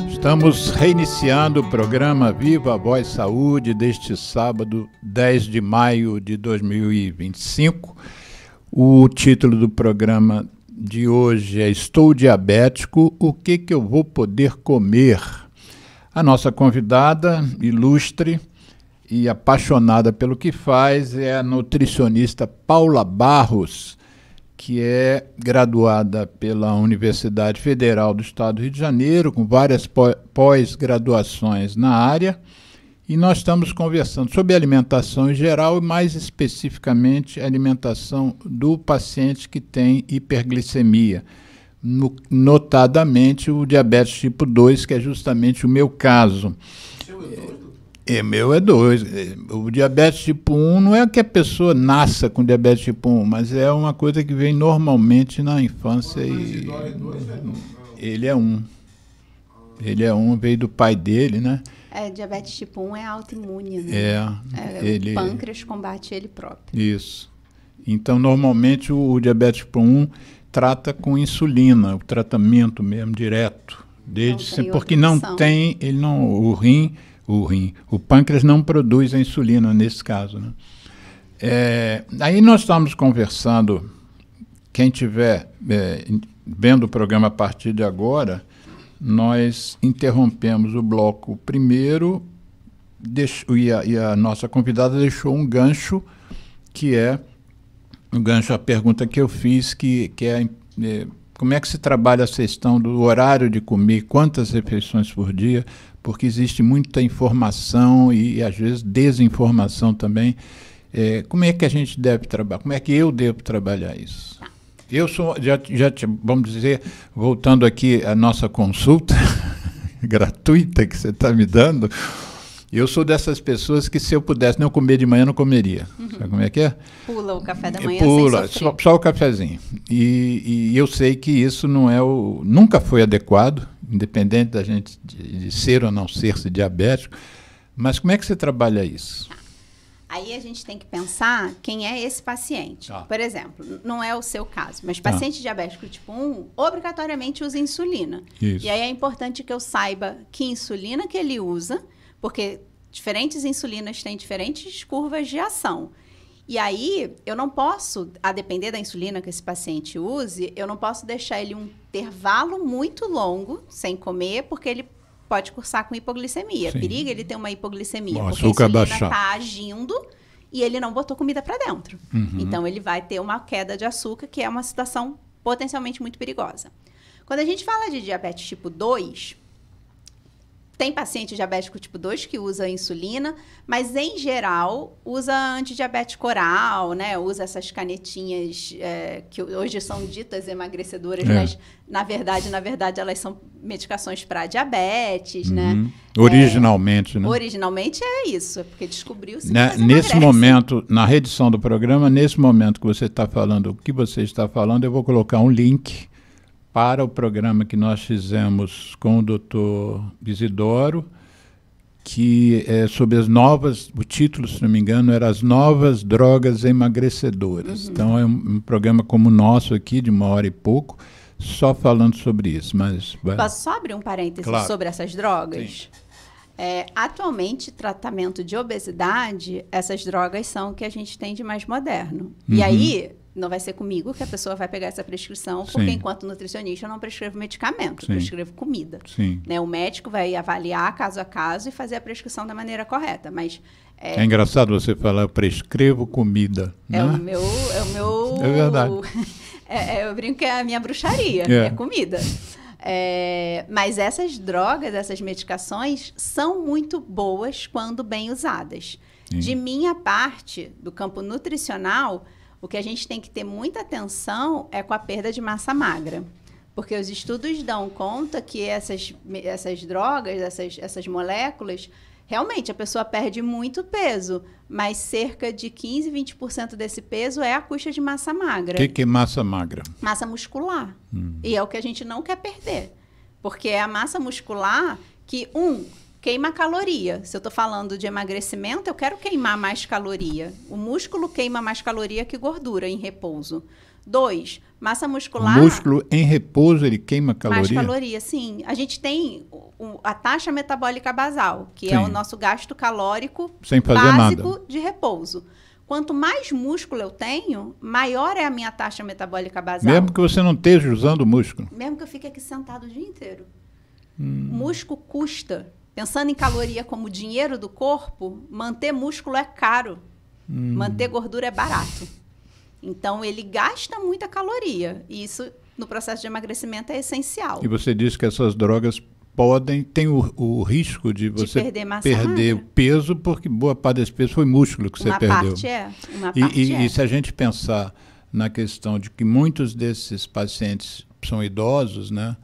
Estamos reiniciando o programa Viva a Voz Saúde deste sábado, 10 de maio de 2025. O título do programa de hoje é Estou Diabético, o que eu vou poder comer? A nossa convidada, ilustre e apaixonada pelo que faz, é a nutricionista Paula Barros, que é graduada pela Universidade Federal do Estado do Rio de Janeiro, com várias pós-graduações na área, e nós estamos conversando sobre alimentação em geral e, mais especificamente, a alimentação do paciente que tem hiperglicemia, notadamente o diabetes tipo 2, que é justamente o meu caso. Meu é 2. O diabetes tipo 1 não é que a pessoa nasça com diabetes tipo 1, mas é uma coisa que vem normalmente na infância. E ele é 1. Ele é 1, veio do pai dele, né? Diabetes tipo 1 é autoimune, né? O pâncreas combate ele próprio. Isso. Então, normalmente, o diabetes tipo 1 trata com insulina, o tratamento mesmo, direto. Porque não tem, o pâncreas não produz a insulina nesse caso, né? Aí nós estamos conversando, quem estiver vendo o programa a partir de agora, nós interrompemos o bloco primeiro e a nossa convidada deixou um gancho, que é a pergunta que eu fiz, que é como é que se trabalha a questão do horário de comer, quantas refeições por dia, porque existe muita informação e às vezes desinformação também. Como é que a gente deve trabalhar? Como é que eu devo trabalhar isso? Eu sou, vamos dizer, voltando aqui à nossa consulta gratuita que você está me dando, Eu sou dessas pessoas que, se eu pudesse não comer de manhã, não comeria. Sabe como é que é? Pula o café da manhã Pula, sem sofrer. só o cafezinho. E eu sei que isso nunca foi adequado, independente da gente de ser ou não ser diabético. Mas como é que você trabalha isso? Aí a gente tem que pensar quem é esse paciente. Ah. Por exemplo, não é o seu caso, mas paciente diabético tipo 1 obrigatoriamente usa insulina. Isso. E aí é importante que eu saiba que insulina que ele usa, porque diferentes insulinas têm diferentes curvas de ação. E aí, eu não posso, a depender da insulina que esse paciente use, eu não posso deixar ele um intervalo muito longo sem comer, porque ele pode cursar com hipoglicemia. Sim. Periga ele ter uma hipoglicemia, O porque a açúcar insulina baixar. está agindo e ele não botou comida para dentro. Então, ele vai ter uma queda de açúcar, que é uma situação potencialmente muito perigosa. Quando a gente fala de diabetes tipo 2... Tem paciente diabético tipo 2 que usa insulina, mas, em geral, usa antidiabético oral, né? Usa essas canetinhas que hoje são ditas emagrecedoras, mas, na verdade, elas são medicações para diabetes, né? Originalmente, né? Originalmente é isso, é porque descobriu-se Nesse momento, na reedição do programa, nesse momento que você está falando, o que você está falando, eu vou colocar um link para o programa que nós fizemos com o Dr. Isidoro, que é sobre o título, se não me engano, era As Novas Drogas Emagrecedoras. Então, é um programa como o nosso aqui, de 1 hora e pouco, só falando sobre isso. Mas Posso só abrir um parênteses sobre essas drogas? Atualmente, tratamento de obesidade, essas drogas são o que a gente tem de mais moderno. E aí... Não vai ser comigo que a pessoa vai pegar essa prescrição, porque enquanto nutricionista eu não prescrevo medicamento, eu prescrevo comida. Né? O médico vai avaliar caso a caso e fazer a prescrição da maneira correta. Mas é engraçado você falar, eu prescrevo comida. É né? o meu... É verdade. Eu brinco que é a minha bruxaria, é comida. Mas essas drogas, essas medicações, são muito boas quando bem usadas. De minha parte, do campo nutricional... O que a gente tem que ter muita atenção é com a perda de massa magra. Porque os estudos dão conta que essas drogas, essas moléculas, realmente a pessoa perde muito peso, mas cerca de 15, 20% desse peso é à custa de massa magra. O que é massa magra? Massa muscular. E é o que a gente não quer perder. Porque é a massa muscular que, queima caloria. Se eu estou falando de emagrecimento, eu quero queimar mais caloria. O músculo queima mais caloria que gordura em repouso. 2, massa muscular... O músculo em repouso, ele queima caloria? Mais caloria, sim. A gente tem a taxa metabólica basal, que é o nosso gasto calórico básico de repouso. Quanto mais músculo eu tenho, maior é a minha taxa metabólica basal. Mesmo que você não esteja usando o músculo? Mesmo que eu fique aqui sentado o dia inteiro. Músculo custa... Pensando em caloria como dinheiro do corpo, manter músculo é caro. Manter gordura é barato. Então, ele gasta muita caloria. E isso, no processo de emagrecimento, é essencial. E você disse que essas drogas tem o risco de você perder o peso, porque boa parte desse peso foi músculo que você perdeu. Uma parte E se a gente pensar na questão de que muitos desses pacientes são idosos, né?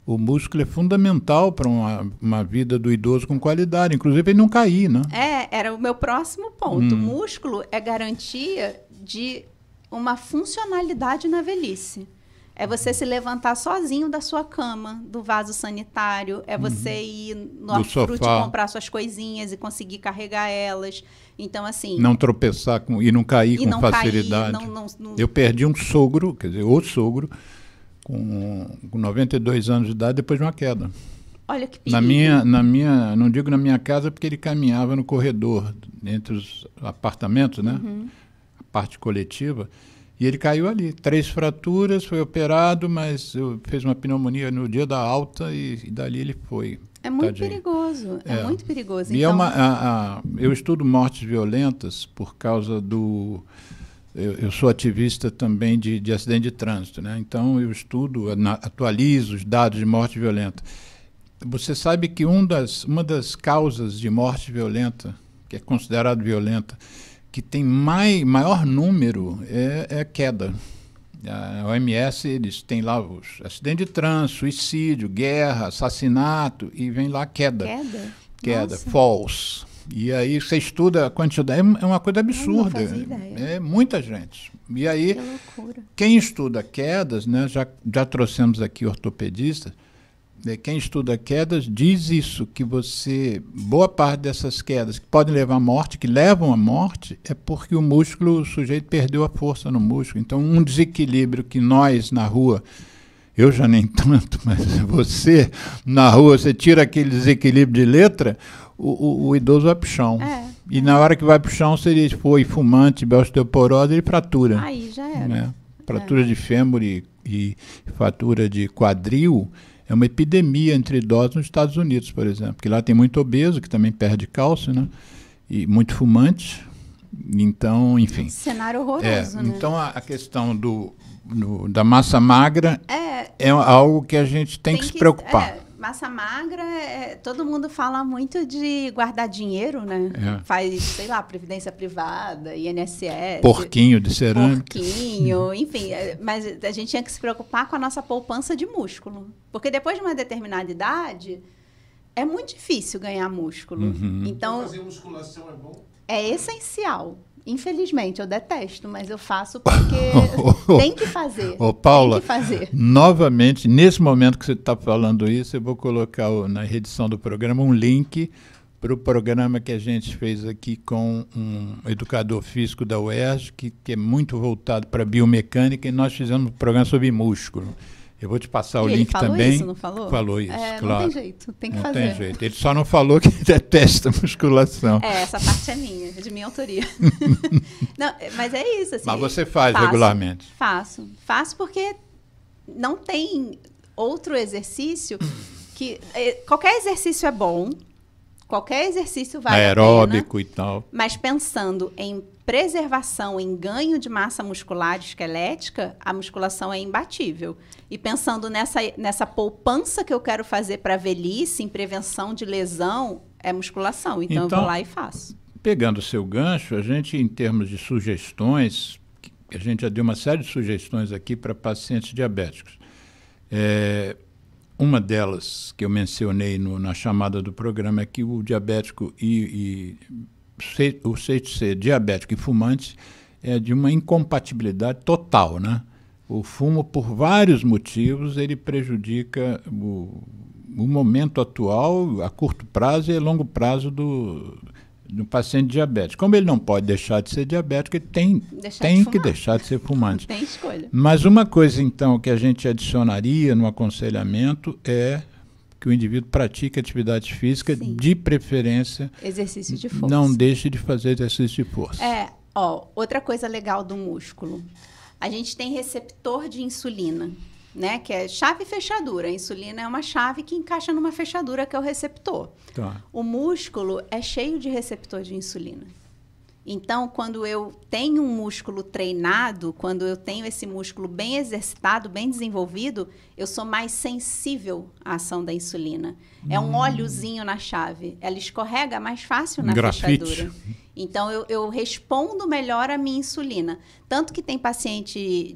O músculo é fundamental para uma vida do idoso com qualidade, inclusive ele não cair, né? Era o meu próximo ponto. O músculo é garantia de uma funcionalidade na velhice. É você se levantar sozinho da sua cama, do vaso sanitário, é você ir no hortifruti comprar suas coisinhas e conseguir carregar elas. Então, assim... Não tropeçar e não cair com facilidade. Eu perdi um sogro, quer dizer, outro sogro, com 92 anos de idade, depois de uma queda. Olha que perigo. Não digo na minha casa, porque ele caminhava no corredor, entre os apartamentos, né? A parte coletiva, e ele caiu ali. 3 fraturas, foi operado, mas fez uma pneumonia no dia da alta e dali ele foi. É muito perigoso, muito perigoso. E então... eu estudo mortes violentas por causa do... Eu sou ativista também de acidente de trânsito, né? Então eu atualizo os dados de morte violenta. Você sabe que uma das causas de morte violenta, que é considerada violenta, que tem maior número é queda. A OMS, eles têm lá os acidentes de trânsito, suicídio, guerra, assassinato, e vem lá queda. Queda, falls. E aí você estuda a quantidade, é uma coisa absurda. Eu não fazia ideia. É muita gente. E aí, Que loucura. quem estuda quedas, né, já trouxemos aqui ortopedistas, quem estuda quedas diz isso, que boa parte dessas quedas que podem levar à morte, que levam à morte, é porque o sujeito perdeu a força no músculo. Então, um desequilíbrio que nós, na rua, eu já nem tanto, mas você, na rua, você tira aquele desequilíbrio de letra, o idoso vai para o chão. E na hora que vai para o chão, se ele for fumante, osteoporose, ele fratura. Aí já era. Né? Fratura de fêmur e fratura de quadril é uma epidemia entre idosos nos Estados Unidos, por exemplo, porque lá tem muito obeso, que também perde cálcio, né? E muito fumante. Então, enfim. Cenário horroroso, né? Então, a questão da massa magra é algo que a gente tem que se preocupar. Massa magra, todo mundo fala muito de guardar dinheiro, né? Faz, sei lá, previdência privada, INSS. Porquinho de cerâmica. Porquinho, enfim. Mas a gente tinha que se preocupar com a nossa poupança de músculo. Porque depois de uma determinada idade, é muito difícil ganhar músculo. Então, fazer musculação é bom? É essencial. Infelizmente, eu detesto, mas eu faço porque tem que fazer. Paula, tem que fazer. Novamente, nesse momento que você está falando isso, eu vou colocar na reedição do programa um link para o programa que a gente fez aqui com um educador físico da UERJ, que é muito voltado para biomecânica, e nós fizemos um programa sobre músculo. Eu vou te passar o link também. Ele falou isso, não falou? Falou isso, claro. Não tem jeito, tem que fazer. Não tem jeito. Ele só não falou que detesta musculação. Essa parte é minha, de minha autoria. Não, mas é isso. Assim, mas você faz regularmente? Faço porque não tem outro exercício que... Qualquer exercício é bom, qualquer exercício vale aeróbico a pena, e tal. Mas pensando em preservação, em ganho de massa muscular e esquelética, a musculação é imbatível. E pensando nessa poupança que eu quero fazer para a velhice, em prevenção de lesão, é musculação. Então eu vou lá e faço. Pegando o seu gancho, a gente, em termos de sugestões, a gente já deu uma série de sugestões aqui para pacientes diabéticos. Uma delas que eu mencionei na chamada do programa é que o diabético o C diabético e fumante é de uma incompatibilidade total, né? O fumo, por vários motivos, ele prejudica o momento atual, a curto prazo e a longo prazo do paciente diabético. Como ele não pode deixar de ser diabético, ele tem que deixar de ser fumante. Não tem escolha. Mas uma coisa, então, que a gente adicionaria no aconselhamento é que o indivíduo pratique atividade física, sim, de preferência. Exercício de força. Não deixe de fazer exercício de força. Outra coisa legal do músculo. A gente tem receptor de insulina, né? Que é chave e fechadura. A insulina é uma chave que encaixa numa fechadura, que é o receptor. Tá. O músculo é cheio de receptor de insulina. Então, quando eu tenho um músculo treinado, quando eu tenho esse músculo bem exercitado, bem desenvolvido, eu sou mais sensível à ação da insulina. É um óleozinho na chave. Ela escorrega mais fácil na fechadura. Então, eu respondo melhor à minha insulina. Tanto que tem paciente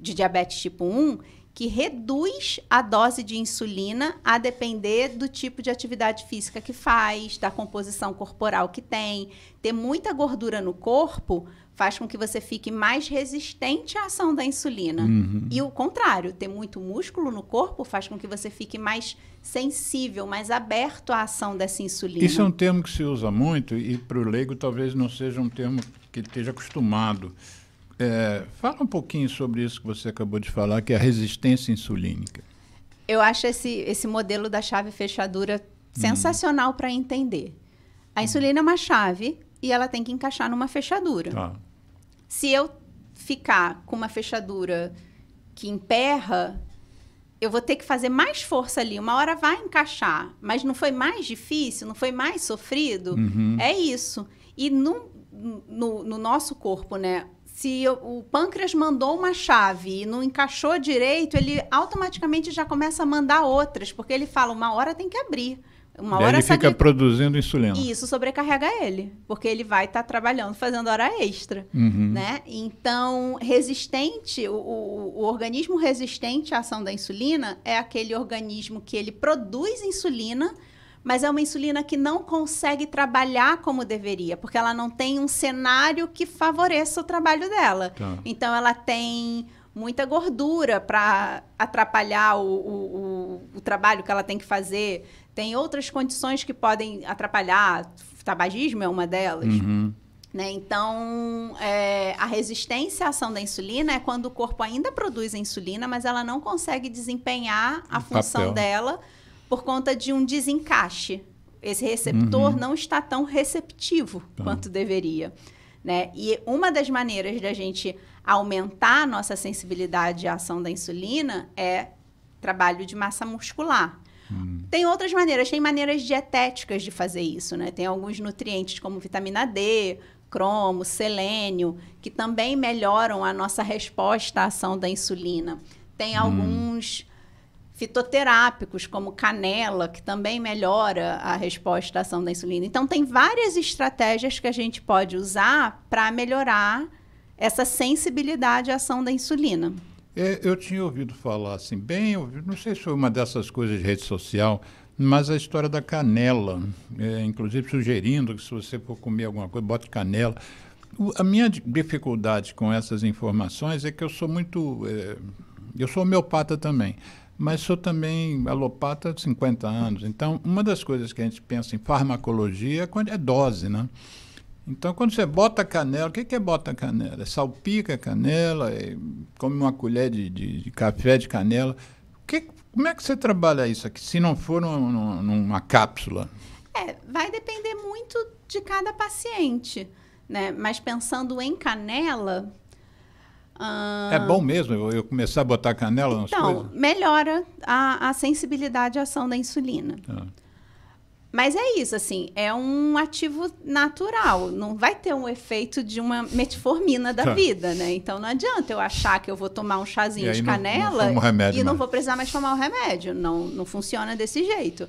de diabetes tipo 1 que reduz a dose de insulina a depender do tipo de atividade física que faz, da composição corporal que tem. Ter muita gordura no corpo faz com que você fique mais resistente à ação da insulina. Uhum. E o contrário, ter muito músculo no corpo faz com que você fique mais sensível, mais aberto à ação dessa insulina. Isso é um termo que se usa muito e para o leigo talvez não seja um termo que ele esteja acostumado. Fala um pouquinho sobre isso que você acabou de falar, que é a resistência insulínica. Eu acho esse modelo da chave fechadura sensacional para entender. A insulina é uma chave e ela tem que encaixar numa fechadura. Tá. Se eu ficar com uma fechadura que emperra, eu vou ter que fazer mais força ali. Uma hora vai encaixar, mas não foi mais difícil, não foi mais sofrido? Uhum. É isso. E no nosso corpo, né? Se o pâncreas mandou uma chave e não encaixou direito, ele automaticamente já começa a mandar outras, porque ele fala, uma hora tem que abrir. Uma hora ele fica produzindo insulina. Isso sobrecarrega ele, porque ele vai estar trabalhando, fazendo hora extra. Uhum. Né? Então, resistente, o organismo resistente à ação da insulina é aquele organismo que ele produz insulina, mas é uma insulina que não consegue trabalhar como deveria, porque ela não tem um cenário que favoreça o trabalho dela. Tá. Então, ela tem muita gordura para atrapalhar o trabalho que ela tem que fazer. Tem outras condições que podem atrapalhar. O tabagismo é uma delas. Né? Então, a resistência à ação da insulina é quando o corpo ainda produz a insulina, mas ela não consegue desempenhar a função dela por conta de um desencaixe. Esse receptor não está tão receptivo quanto deveria. Né? E uma das maneiras de a gente aumentar a nossa sensibilidade à ação da insulina é trabalho de massa muscular. Tem outras maneiras, tem maneiras dietéticas de fazer isso, né? Tem alguns nutrientes como vitamina D, cromo, selênio, que também melhoram a nossa resposta à ação da insulina. Tem alguns fitoterápicos, como canela, que também melhora a resposta à ação da insulina. Então, tem várias estratégias que a gente pode usar para melhorar essa sensibilidade à ação da insulina. Eu tinha ouvido falar assim, não sei se foi uma dessas coisas de rede social, mas a história da canela, inclusive sugerindo que se você for comer alguma coisa, bote canela. A minha dificuldade com essas informações é que eu sou eu sou homeopata também, mas sou também alopata há 50 anos. Então, uma das coisas que a gente pensa em farmacologia é dose, né? Então, quando você bota canela, o que é bota canela? Salpica a canela, come uma colher de café de canela. Como é que você trabalha isso aqui, se não for numa cápsula? Vai depender muito de cada paciente, né? Mas pensando em canela... É bom mesmo eu começar a botar canela nas coisas? Então, melhora a sensibilidade à ação da insulina. Mas é isso, assim, é um ativo natural, não vai ter um efeito de uma metformina da vida, né? Então não adianta eu achar que eu vou tomar um chazinho de canela não vou precisar mais tomar o remédio, não funciona desse jeito.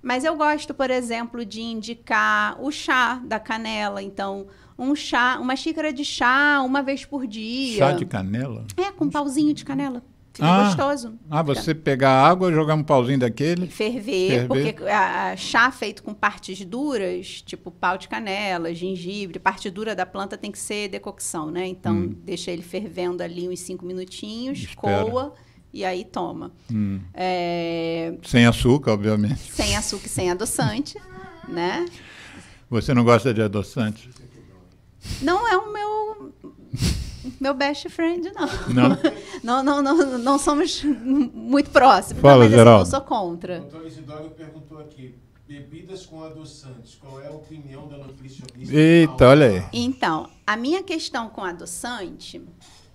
Mas eu gosto, por exemplo, de indicar o chá da canela, então uma xícara de chá uma vez por dia. Chá de canela? Com um pauzinho de canela. Fica gostoso. Você pegar água, jogar um pauzinho daquele... Ferver, porque chá feito com partes duras, tipo pau de canela, gengibre, parte dura da planta tem que ser decocção, né? Então, deixa ele fervendo ali uns 5 minutinhos, coa, e aí toma. Sem açúcar, obviamente. Sem açúcar e sem adoçante, né? Você não gosta de adoçante? Não é o meu best friend, não somos muito próximos. Fala, mas Geraldo. Eu sou contra. O doutor Isidoro perguntou aqui, bebidas com adoçantes, qual é a opinião da nutricionista? Eita, olha aí. Então, a minha questão com adoçante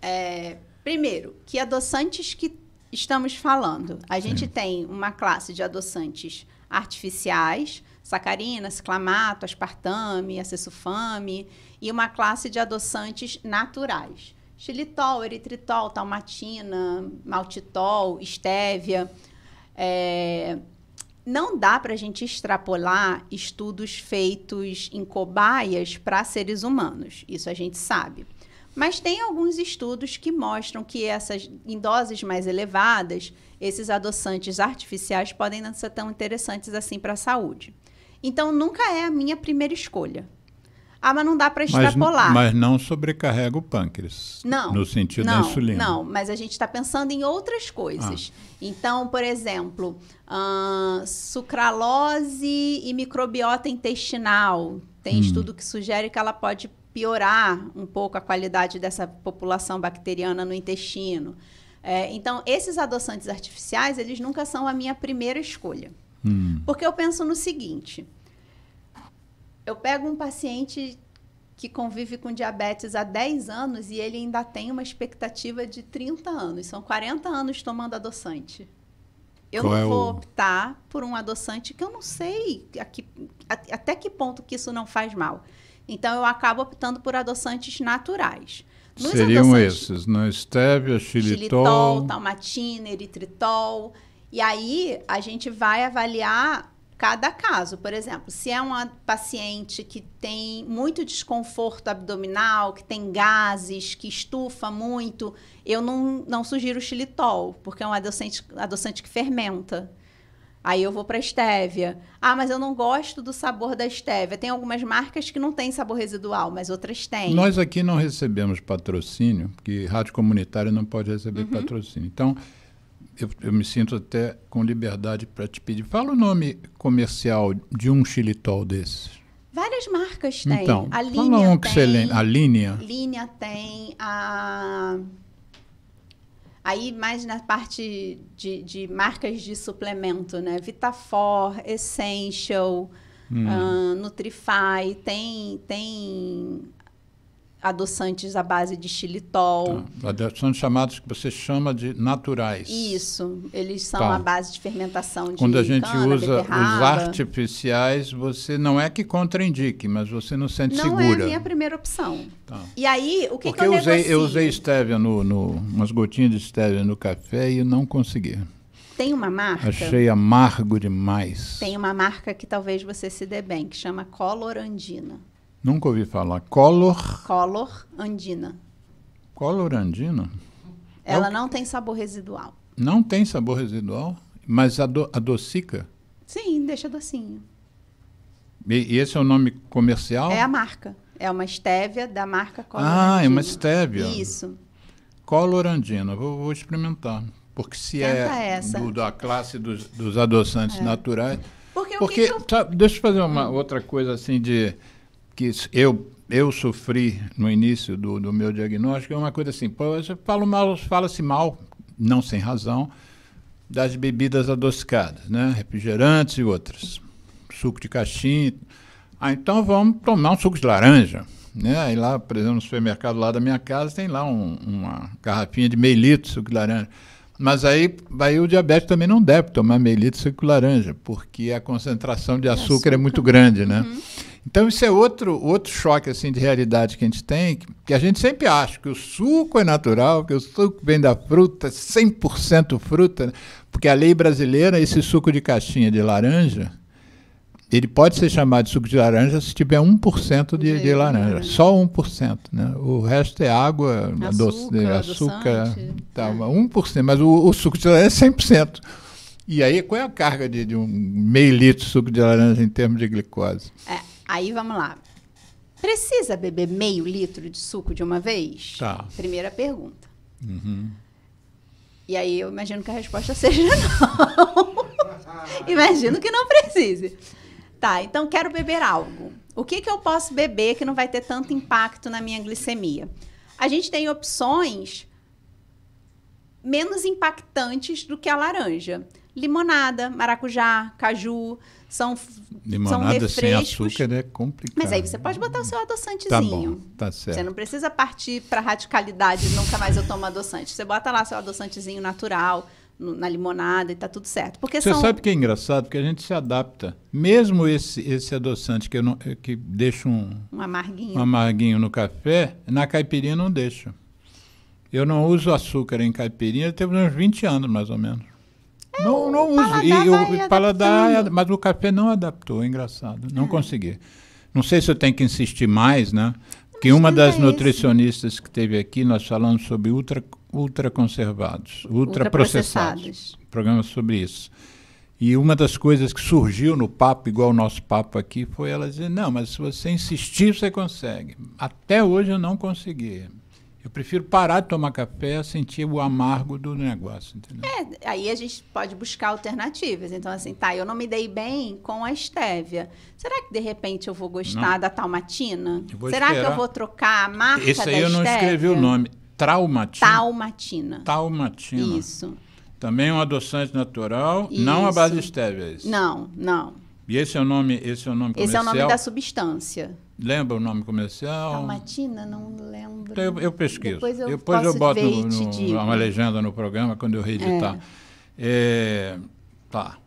é, primeiro, que adoçantes que estamos falando? A gente tem uma classe de adoçantes artificiais, sacarina, ciclamato, aspartame, acesulfame, e uma classe de adoçantes naturais. Xilitol, eritritol, talmatina, maltitol, estévia. Não dá para a gente extrapolar estudos feitos em cobaias para seres humanos. Isso a gente sabe. Mas tem alguns estudos que mostram que em doses mais elevadas, esses adoçantes artificiais podem não ser tão interessantes assim para a saúde. Então, nunca é a minha primeira escolha. Mas não dá para extrapolar. Mas não sobrecarrega o pâncreas. Não. No sentido da insulina. Não, mas a gente está pensando em outras coisas. Então, por exemplo, sucralose e microbiota intestinal. Tem estudo que sugere que ela pode piorar um pouco a qualidade dessa população bacteriana no intestino. Então, esses adoçantes artificiais, eles nunca são a minha primeira escolha. Porque eu penso no seguinte... Eu pego um paciente que convive com diabetes há 10 anos e ele ainda tem uma expectativa de 30 anos. São 40 anos tomando adoçante. Eu não vou optar por um adoçante que eu não sei até que ponto que isso não faz mal. Então, eu acabo optando por adoçantes naturais. Seriam esses, né? Estévia, xilitol, talmatina, eritritol. E aí, a gente vai avaliar cada caso. Por exemplo, se é uma paciente que tem muito desconforto abdominal, que tem gases, que estufa muito, eu não sugiro o xilitol, porque é um adoçante que fermenta. Aí eu vou para Estévia. Ah, mas eu não gosto do sabor da Estévia. Tem algumas marcas que não têm sabor residual, mas outras têm. Nós aqui não recebemos patrocínio, porque rádio comunitária não pode receber patrocínio. Então, eu me sinto até com liberdade para te pedir. Fala o nome comercial de um xilitol desses. Várias marcas têm. Então, A fala Linha um que você tem. lembra. A Linha? Linha tem. Aí, mais na parte de marcas de suplemento, né? Vitafor, Essential, Nutrify, tem adoçantes à base de xilitol. Adoçantes chamados que você chama de naturais. Isso, eles são à base de fermentação de Quando a gente cana, usa beterraba. os artificiais, você não é que contraindique, mas você não sente Não segura. é a minha primeira opção. Tá. E aí, o que Porque eu eu negocio? usei estévia, umas gotinhas de estévia no café e eu não consegui. Tem uma marca? Achei amargo demais. Tem uma marca que talvez você se dê bem, que chama Color Andina. Nunca ouvi falar. Color Andina. Color Andina? Ela não tem sabor residual. Não tem sabor residual, mas adocica? Sim, deixa docinho. E esse é o nome comercial? É a marca. É uma estévia da marca Color Ah, Andina. é uma estévia. Isso. Color Andina. Vou experimentar. Porque se Tenta é essa. da classe dos adoçantes naturais... Porque sabe, deixa eu fazer uma outra coisa assim de... que eu sofri no início do meu diagnóstico, é uma coisa assim, fala-se mal, não sem razão, das bebidas adocicadas, né? Refrigerantes e outras, suco de caixinha. Então vamos tomar um suco de laranja, né? Aí lá, por exemplo, no supermercado lá da minha casa, tem lá uma garrafinha de meio litro de suco de laranja. Mas aí o diabético também não deve tomar meio litro de suco de laranja, porque a concentração de açúcar é muito grande, né? Então, isso é outro choque assim, de realidade que a gente tem, que a gente sempre acha que o suco é natural, que o suco vem da fruta, 100% fruta, porque a lei brasileira, esse suco de caixinha de laranja, ele pode ser chamado de suco de laranja se tiver 1% de laranja, só 1%. Né? O resto é água, açúcar, tá, 1%, mas o suco de laranja é 100%. E aí, qual é a carga de um meio litro de suco de laranja em termos de glicose? Aí vamos lá. Precisa beber meio litro de suco de uma vez? Tá. Primeira pergunta. E aí eu imagino que a resposta seja não. Imagino que não precise. Tá, então quero beber algo. O que eu posso beber que não vai ter tanto impacto na minha glicemia? A gente tem opções menos impactantes do que a laranja. Limonada, maracujá, caju, são limonada sem refrescos. açúcar é complicado. Mas aí você pode botar o seu adoçantezinho. Tá bom, tá certo. Você não precisa partir para radicalidade, nunca mais eu tomo adoçante. Você bota lá seu adoçantezinho natural na limonada e tá tudo certo. Porque você sabe que é engraçado? Porque a gente se adapta. Mesmo esse adoçante que deixa um amarguinho no café, na caipirinha não deixa. Eu não uso açúcar em caipirinha, teve uns 20 anos mais ou menos. Não uso. E o paladar, mas o café não adaptou, é engraçado. Não consegui. Não sei se eu tenho que insistir mais, né? Porque uma das nutricionistas que teve aqui, nós falamos sobre ultraconservados, ultraprocessados. Programa sobre isso. E uma das coisas que surgiu no papo, igual o nosso papo aqui, foi ela dizer, não, mas se você insistir, você consegue. Até hoje eu não consegui. Eu prefiro parar de tomar café, sentir o amargo do negócio, entendeu? Aí a gente pode buscar alternativas. Então, assim, eu não me dei bem com a estévia. Será que, de repente, eu vou gostar da Talmatina? Será que eu vou trocar a marca da estévia? Esse aí eu não escrevi o nome. Talmatina. Isso. Também um adoçante natural, não a base de estévia. Esse. Não. E esse é o nome comercial? Esse é o nome da substância. Lembra o nome comercial? Talmatina, não lembro. Então eu pesquiso. Depois eu boto uma legenda no programa quando eu reeditar. Tá.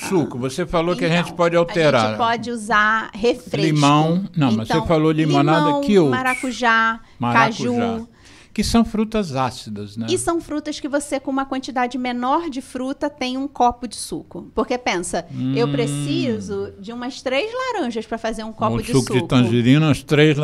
Suco, você falou que a gente pode alterar. A gente pode usar refresco. Limão. Não, mas você falou limonada, que outros? Maracujá, caju. Que são frutas ácidas, né? E são frutas que você, com uma quantidade menor de fruta, tem um copo de suco. Porque pensa, eu preciso de umas 3 laranjas para fazer um copo de suco. Suco de tangerina, umas 3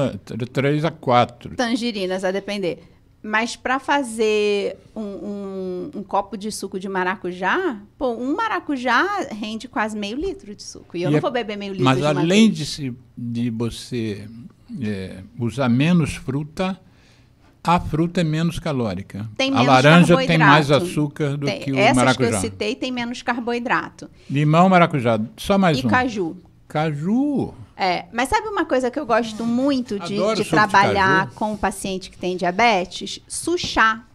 a 4. Tangerinas, a depender. Mas para fazer um copo de suco de maracujá, pô, um maracujá rende quase meio litro de suco. E eu não vou beber meio litro de uma além vez. de você usar menos fruta, a fruta é menos calórica. Tem a menos laranja tem carboidrato. mais açúcar do que o Essas maracujá. que eu citei tem menos carboidrato. Limão, maracujá, só mais E um. caju. Caju. Mas sabe uma coisa que eu gosto muito de suco de trabalhar caju. com o paciente que tem diabetes? Chá.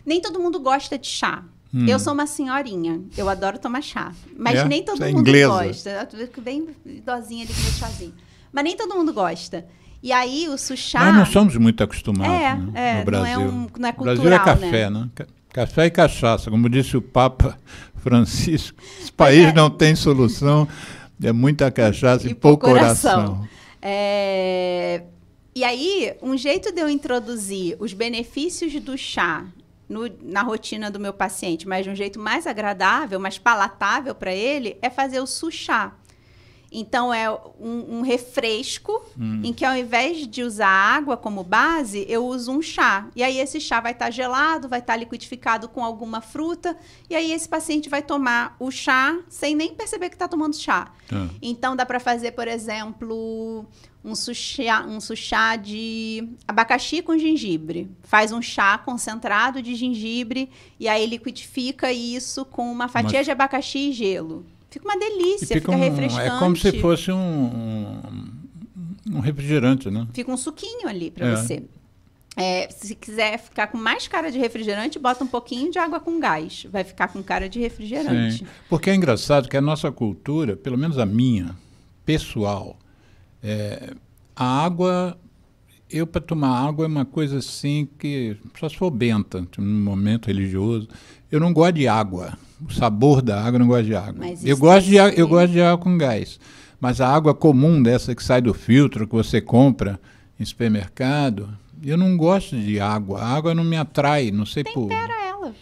Nem todo mundo gosta de chá. Eu sou uma senhorinha, eu adoro tomar chá. Mas nem todo Você é mundo inglesa. gosta. Eu fico bem idosinha ali com meu chazinho. Mas nem todo mundo gosta. E aí o chá... Nós não somos muito acostumados no Brasil. Não é O cultural, Brasil é café, né? Café e cachaça. Como disse o Papa Francisco, esse país não tem solução, é muita cachaça e pouco coração. E aí, um jeito de eu introduzir os benefícios do chá na rotina do meu paciente, mas de um jeito mais agradável, mais palatável para ele, é fazer o chá. Então, é um refresco em que, ao invés de usar água como base, eu uso um chá. E aí, esse chá vai estar gelado, vai estar liquidificado com alguma fruta. E aí, esse paciente vai tomar o chá sem nem perceber que está tomando chá. Então, dá para fazer, por exemplo, um chá de abacaxi com gengibre. Faz um chá concentrado de gengibre e aí liquidifica isso com uma fatia de abacaxi e gelo. Fica uma delícia, fica refrescante. É como se fosse um refrigerante, né? Fica um suquinho ali para você. Se quiser ficar com mais cara de refrigerante, bota um pouquinho de água com gás. Vai ficar com cara de refrigerante. Sim. Porque é engraçado que a nossa cultura, pelo menos a minha, pessoal, a água... Eu, para tomar água, é uma coisa assim que... Só se for benta, num momento religioso. Eu não gosto de água. O sabor da água, eu não gosto de água. Eu gosto de água com gás. Mas a água comum, dessa que sai do filtro, que você compra em supermercado, eu não gosto de água. A água não me atrai, não sei por... Tempera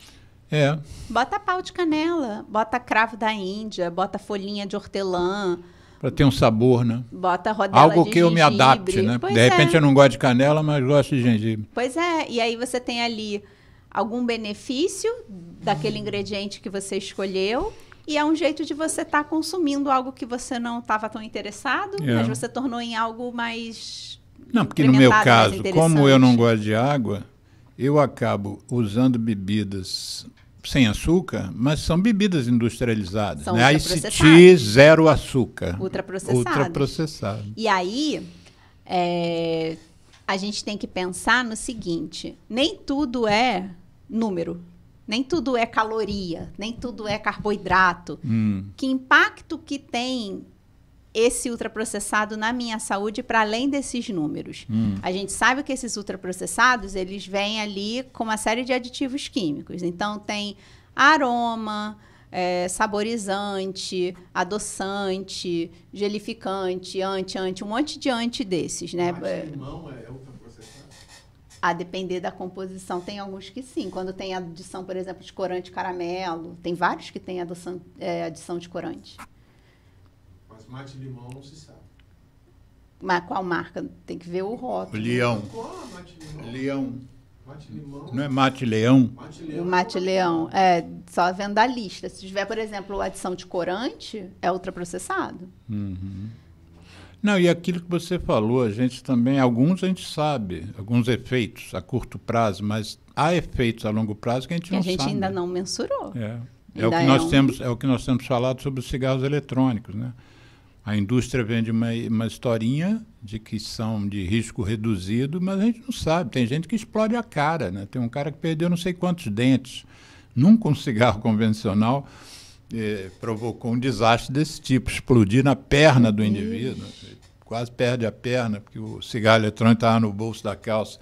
ela. Bota pau de canela, bota cravo da Índia, bota folhinha de hortelã... Para ter um sabor, né? Bota rodela algo de que eu me adapte, né? De repente eu não gosto de canela, mas gosto de gengibre. Pois é, e aí você tem ali algum benefício daquele ingrediente que você escolheu e é um jeito de você estar consumindo algo que você não estava tão interessado, mas você tornou em algo mais... Não, porque no meu caso, como eu não gosto de água, eu acabo usando bebidas... sem açúcar, mas são bebidas industrializadas. São né? ICT, zero açúcar. Ultraprocessado. E aí, a gente tem que pensar no seguinte, nem tudo é número, nem tudo é caloria, nem tudo é carboidrato. Que impacto que tem esse ultraprocessado na minha saúde para além desses números? A gente sabe que esses ultraprocessados, eles vêm ali com uma série de aditivos químicos. Então, tem aroma, saborizante, adoçante, gelificante, anti, um monte de anti desses, né? Limão é ultraprocessado? A depender da composição, tem alguns que sim. Quando tem adição, por exemplo, de corante caramelo, tem vários que têm adição de corante. Mate limão não se sabe. Mas qual marca? Tem que ver o rótulo. Leão. Qual mate limão? Leão. Mate limão. Não é mate leão? O mate leão. Só vendo da lista. Se tiver, por exemplo, adição de corante, é ultraprocessado. Não, e aquilo que você falou, a gente também, alguns a gente sabe, alguns efeitos a curto prazo, mas há efeitos a longo prazo que a gente não sabe. A gente ainda não mensurou. É o que nós temos falado sobre os cigarros eletrônicos, né? A indústria vende uma historinha de que são de risco reduzido, mas a gente não sabe. Tem gente que explode a cara, né? Tem um cara que perdeu não sei quantos dentes. Nunca um cigarro convencional provocou um desastre desse tipo, explodir na perna do indivíduo. Quase perde a perna, porque o cigarro eletrônico estava no bolso da calça.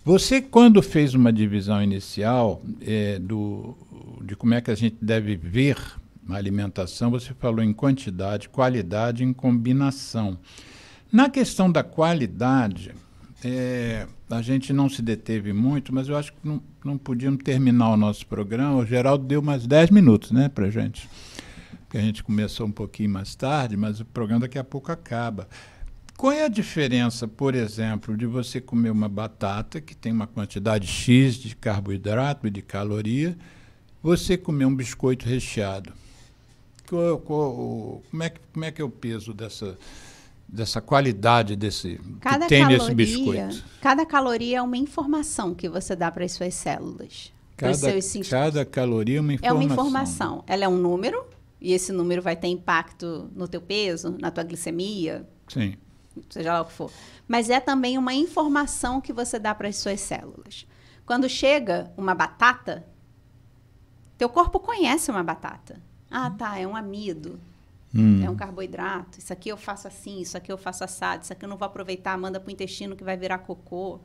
Você, quando fez uma divisão inicial de como é que a gente deve ver a alimentação, você falou em quantidade, qualidade, em combinação. Na questão da qualidade, a gente não se deteve muito, mas eu acho que não podíamos terminar o nosso programa. O Geraldo deu mais 10 minutos, né, para a gente. Que a gente começou um pouquinho mais tarde, mas o programa daqui a pouco acaba. Qual é a diferença, por exemplo, de você comer uma batata, que tem uma quantidade X de carboidrato e de caloria, você comer um biscoito recheado? Como é que é o peso dessa qualidade que tem nesse biscoito? Cada caloria é uma informação que você dá para as suas células. Cada caloria é uma informação. É uma informação. Ela é um número, e esse número vai ter impacto no teu peso, na tua glicemia. Sim. Seja lá o que for. Mas é também uma informação que você dá para as suas células. Quando chega uma batata, teu corpo conhece uma batata. Ah, tá, é um amido, é um carboidrato. Isso aqui eu faço assim, isso aqui eu faço assado, isso aqui eu não vou aproveitar, manda para o intestino que vai virar cocô.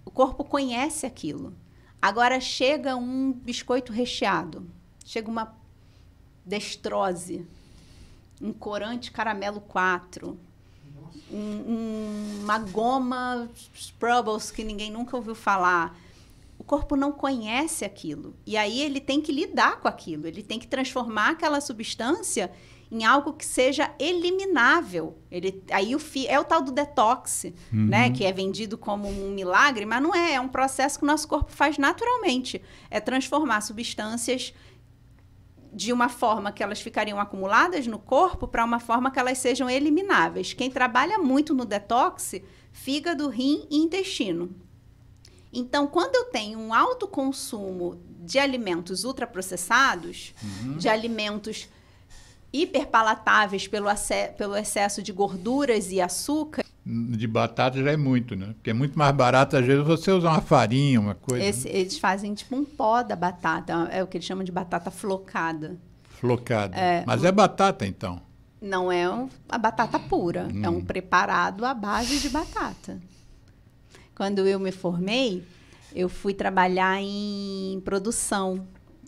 O corpo conhece aquilo. Agora chega um biscoito recheado, chega uma destrose, um corante caramelo 4, uma goma Sprubbles que ninguém nunca ouviu falar. O corpo não conhece aquilo. E aí ele tem que lidar com aquilo. Ele tem que transformar aquela substância em algo que seja eliminável. Aí é o tal do detox, né? Que é vendido como um milagre, mas não é. É um processo que o nosso corpo faz naturalmente. É transformar substâncias de uma forma que elas ficariam acumuladas no corpo para uma forma que elas sejam elimináveis. Quem trabalha muito no detox, fígado, rim e intestino. Então, quando eu tenho um alto consumo de alimentos ultraprocessados, de alimentos hiperpalatáveis pelo excesso de gorduras e açúcar... De batata já é muito, né? Porque é muito mais barato, às vezes, você usar uma farinha, uma coisa... Eles fazem tipo um pó da batata, é o que eles chamam de batata flocada. Flocada. Mas é batata, então? Não é a batata pura, é um preparado à base de batata. Quando eu me formei, eu fui trabalhar em produção.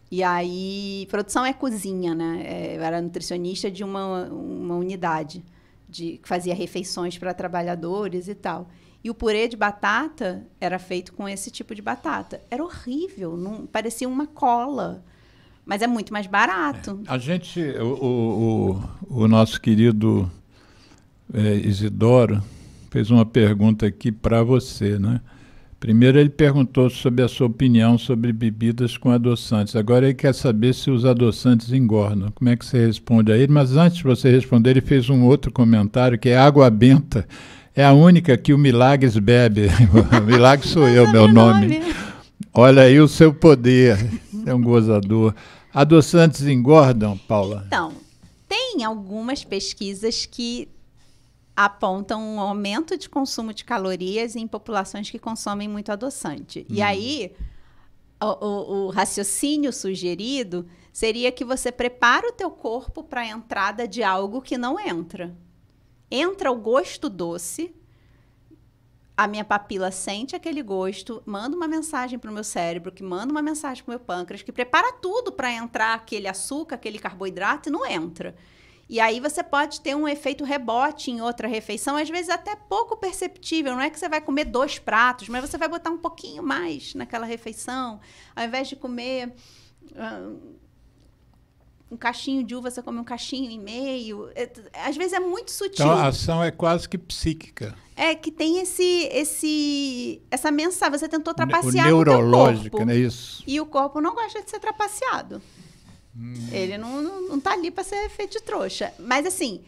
E aí, produção é cozinha, né? Eu era nutricionista de uma unidade que fazia refeições para trabalhadores e tal. E o purê de batata era feito com esse tipo de batata. Era horrível, parecia uma cola. Mas é muito mais barato. A gente, o nosso querido Isidoro fez uma pergunta aqui para você, né? Primeiro ele perguntou sobre a sua opinião sobre bebidas com adoçantes. Agora ele quer saber se os adoçantes engordam. Como é que você responde a ele? Mas antes de você responder, ele fez um outro comentário, que é água benta. É a única que o Milagres bebe. O Milagres sou eu, meu nome. Olha aí o seu poder. É um gozador. Adoçantes engordam, Paula? Então, tem algumas pesquisas que apontam um aumento de consumo de calorias em populações que consomem muito adoçante. E aí, o raciocínio sugerido seria que você prepara o teu corpo para a entrada de algo que não entra. Entra o gosto doce, a minha papila sente aquele gosto, manda uma mensagem para o meu cérebro, que manda uma mensagem para o meu pâncreas, que prepara tudo para entrar aquele açúcar, aquele carboidrato, e não entra. E aí você pode ter um efeito rebote em outra refeição, às vezes até pouco perceptível. Não é que você vai comer 2 pratos, mas você vai botar um pouquinho mais naquela refeição. Ao invés de comer um cachinho de uva, você come 1,5 cachinho. Às vezes é muito sutil. Então a ação é quase que psíquica. É que tem essa mensagem. Você tentou trapacear o neurológico, né? Isso. E o corpo não gosta de ser trapaceado. Ele não tá ali para ser feito de trouxa. Mas, assim,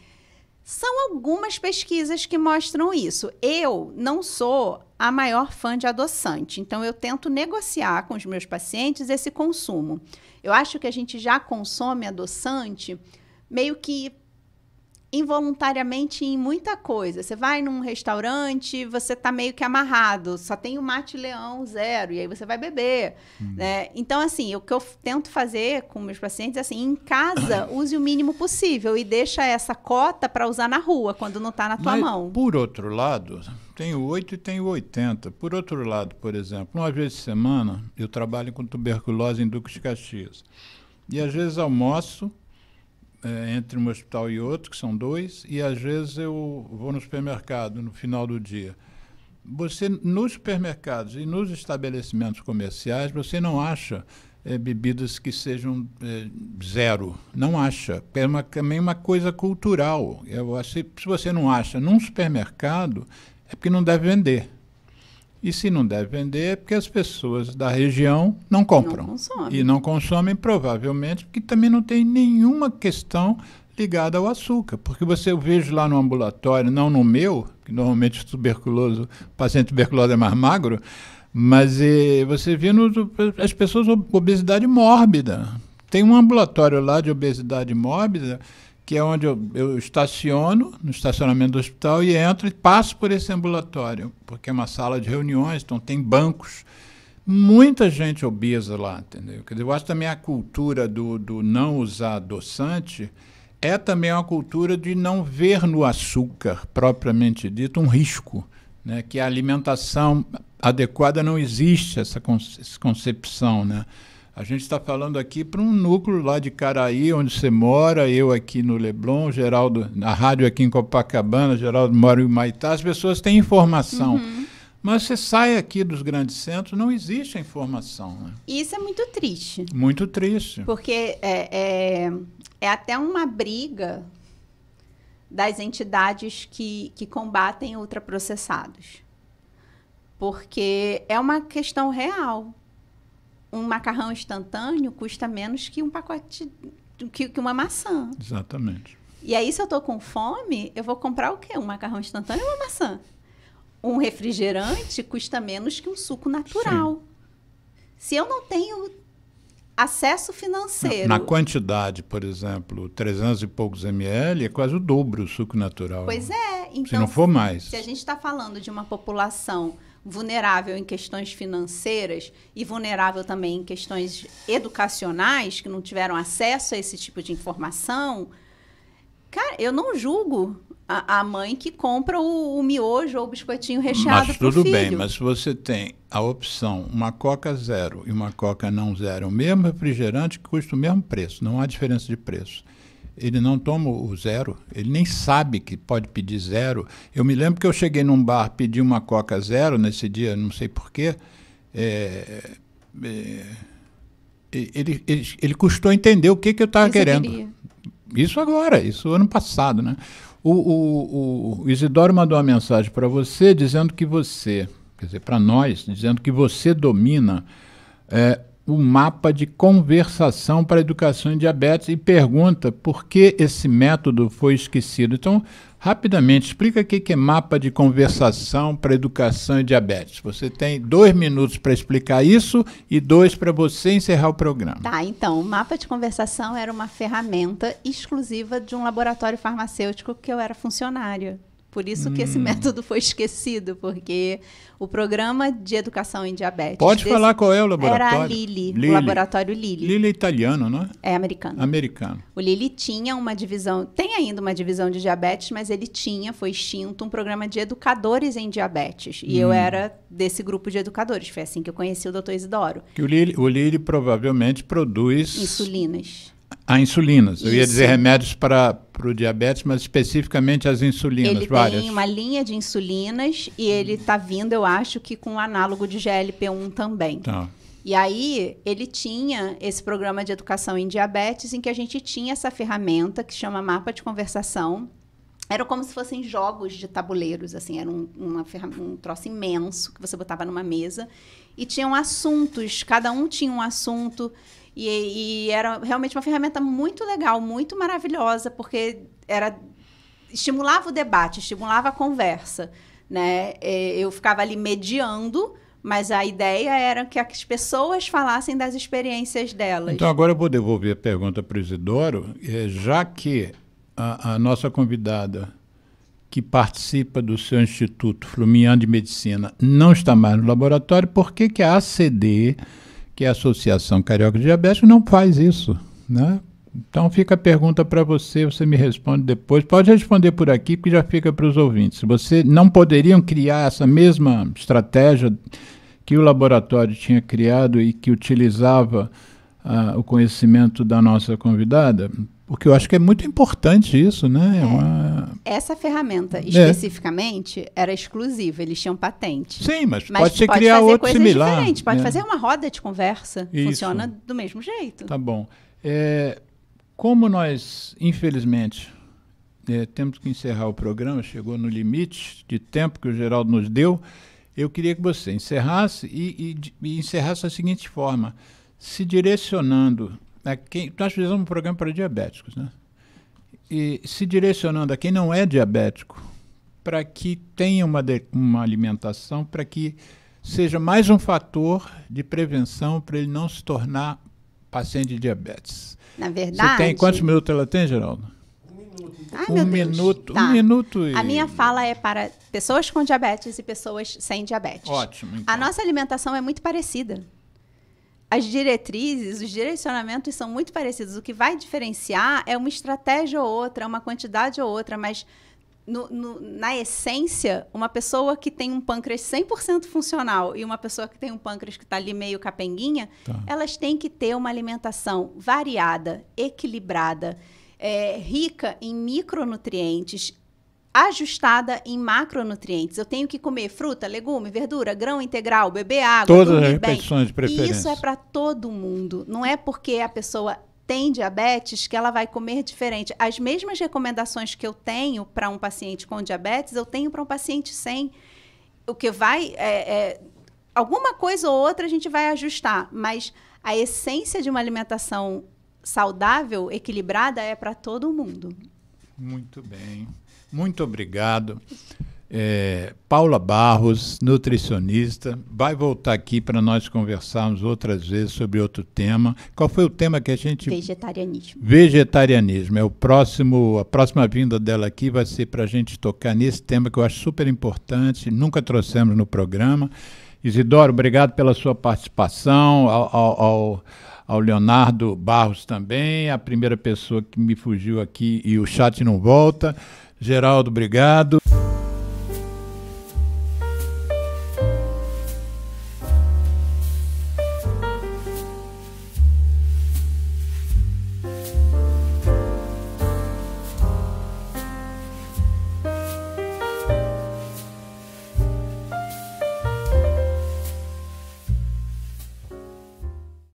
são algumas pesquisas que mostram isso. Eu não sou a maior fã de adoçante, então eu tento negociar com os meus pacientes esse consumo. Eu acho que a gente já consome adoçante meio que involuntariamente em muita coisa. Você vai num restaurante, você está meio que amarrado, só tem o mate leão 0, e aí você vai beber. Né? Então, assim, o que eu tento fazer com meus pacientes é assim, em casa, use o mínimo possível e deixa essa cota para usar na rua, quando não está na tua mão. Por outro lado, tem o 8 e tem o 80. Por outro lado, por exemplo, uma vez por semana, eu trabalho com tuberculose em Duque de Caxias. E às vezes almoço, entre um hospital e outro, que são 2, e às vezes eu vou no supermercado no final do dia. Você, nos supermercados e nos estabelecimentos comerciais, você não acha bebidas que sejam zero. Não acha. É também uma coisa cultural. Eu acho que se você não acha num supermercado, é porque não deve vender. E se não deve vender, é porque as pessoas da região não compram. Não consomem. E não consomem, provavelmente, porque também não tem nenhuma questão ligada ao açúcar. Porque eu vejo lá no ambulatório, não no meu, que normalmente o paciente tuberculoso é mais magro, mas você vê as pessoas com obesidade mórbida. Tem um ambulatório lá de obesidade mórbida, que é onde eu estaciono, no estacionamento do hospital, e entro e passo por esse ambulatório, porque é uma sala de reuniões, então tem bancos. Muita gente obesa lá, entendeu? Quer dizer, eu acho também a cultura do não usar adoçante é também uma cultura de não ver no açúcar, propriamente dito, um risco, né? Que a alimentação adequada não existe, essa concepção, né? A gente está falando aqui para um núcleo lá de Caraí, onde você mora, eu aqui no Leblon, Geraldo, na rádio aqui em Copacabana, Geraldo mora em Humaitá, as pessoas têm informação. Mas você sai aqui dos grandes centros, não existe a informação. Né? E isso é muito triste. Muito triste. Porque é até uma briga das entidades que combatem ultraprocessados. Porque é uma questão real. Um macarrão instantâneo custa menos que um pacote, que uma maçã. Exatamente. E aí, se eu estou com fome, eu vou comprar o quê? Um macarrão instantâneo ou uma maçã? Um refrigerante custa menos que um suco natural. Sim. Se eu não tenho acesso financeiro... Na quantidade, por exemplo, 300 e poucos ml é quase o dobro do suco natural. Pois é. Então, se não for mais. Se a gente está falando de uma população vulnerável em questões financeiras e vulnerável também em questões educacionais, que não tiveram acesso a esse tipo de informação, cara, eu não julgo a mãe que compra o miojo ou o biscoitinho recheado para o filho. Mas tudo bem, mas se você tem a opção, uma Coca zero e uma Coca não zero, o mesmo refrigerante que custa o mesmo preço, não há diferença de preço. Ele não toma o zero, ele nem sabe que pode pedir zero. Eu me lembro que eu cheguei num bar, pedi uma Coca zero nesse dia, não sei porquê. Ele custou entender o que eu estava querendo. Isso agora, isso ano passado, né? O Isidoro mandou uma mensagem para você dizendo que você, quer dizer, para nós, dizendo que você domina o mapa de conversação para a educação em diabetes e pergunta por que esse método foi esquecido. Então, rapidamente, explica o que é mapa de conversação para a educação em diabetes. Você tem 2 minutos para explicar isso e 2 para você encerrar o programa. Tá, então, o mapa de conversação era uma ferramenta exclusiva de um laboratório farmacêutico que eu era funcionária. Por isso que esse método foi esquecido, porque o programa de educação em diabetes... Pode falar qual é o laboratório? Era a Lilly, o laboratório Lilly. Lilly é italiano, não é? É americano. Americano. O Lilly tinha uma divisão, tem ainda uma divisão de diabetes, mas ele foi extinto, um programa de educadores em diabetes. E eu era desse grupo de educadores. Foi assim que eu conheci o Dr. Isidoro. Que o Lilly provavelmente produz... insulinas. Insulinas. Eu ia dizer remédios para o diabetes, mas especificamente as insulinas, ele várias. Ele tem uma linha de insulinas e ele está vindo, eu acho, que com um análogo de GLP-1 também. Tá. E aí, ele tinha esse programa de educação em diabetes em que a gente tinha essa ferramenta que chama mapa de conversação. Era como se fossem jogos de tabuleiros, assim, era um troço imenso que você botava numa mesa e tinham assuntos, cada um tinha um assunto. E era realmente uma ferramenta muito legal, muito maravilhosa, porque estimulava o debate, estimulava a conversa, né? Eu ficava ali mediando, mas a ideia era que as pessoas falassem das experiências delas. Então, agora eu vou devolver a pergunta para o Isidoro, já que a nossa convidada que participa do seu Instituto Flumian de Medicina não está mais no laboratório, por que a ACD... que é a Associação Carioca de Diabetes, não faz isso, né? Então fica a pergunta para você, você me responde depois. Pode responder por aqui, porque já fica para os ouvintes. Você não poderiam criar essa mesma estratégia que o laboratório tinha criado e que utilizava o conhecimento da nossa convidada? Porque eu acho que é muito importante isso, né? Essa ferramenta, especificamente, era exclusiva, eles tinham patente. Sim, mas pode criar outro similar. Diferentes, pode fazer uma roda de conversa, funciona do mesmo jeito. Tá bom. Como nós, infelizmente, temos que encerrar o programa, chegou no limite de tempo que o Geraldo nos deu, eu queria que você encerrasse e encerrasse da seguinte forma, se direcionando a quem... Nós fizemos um programa para diabéticos, né? E se direcionando a quem não é diabético, para que tenha uma alimentação, para que seja mais um fator de prevenção para ele não se tornar paciente de diabetes. Na verdade... Você tem quantos minutos ela tem, Geraldo? Um minuto. Tá. 1 minuto e... A minha fala é para pessoas com diabetes e pessoas sem diabetes. Ótimo. Então. A nossa alimentação é muito parecida. As diretrizes, os direcionamentos são muito parecidos. O que vai diferenciar é uma estratégia ou outra, uma quantidade ou outra, mas na essência, uma pessoa que tem um pâncreas 100% funcional e uma pessoa que tem um pâncreas que está ali meio capenguinha, elas têm que ter uma alimentação variada, equilibrada, rica em micronutrientes, ajustada em macronutrientes. Eu tenho que comer fruta, legume, verdura, grão integral, beber água, todas dormir as refeições de preferência. E isso é para todo mundo. Não é porque a pessoa tem diabetes que ela vai comer diferente. As mesmas recomendações que eu tenho para um paciente com diabetes, eu tenho para um paciente sem. O que vai... alguma coisa ou outra a gente vai ajustar, mas a essência de uma alimentação saudável, equilibrada, é para todo mundo. Muito bem. Muito obrigado. Paula Barros, nutricionista, vai voltar aqui para nós conversarmos outras vezes sobre outro tema. Qual foi o tema que a gente... Vegetarianismo. Vegetarianismo. A próxima vinda dela aqui vai ser para a gente tocar nesse tema que eu acho super importante, nunca trouxemos no programa. Isidoro, obrigado pela sua participação, ao Leonardo Barros também, a primeira pessoa que me fugiu aqui e o chat não volta. Geraldo, obrigado.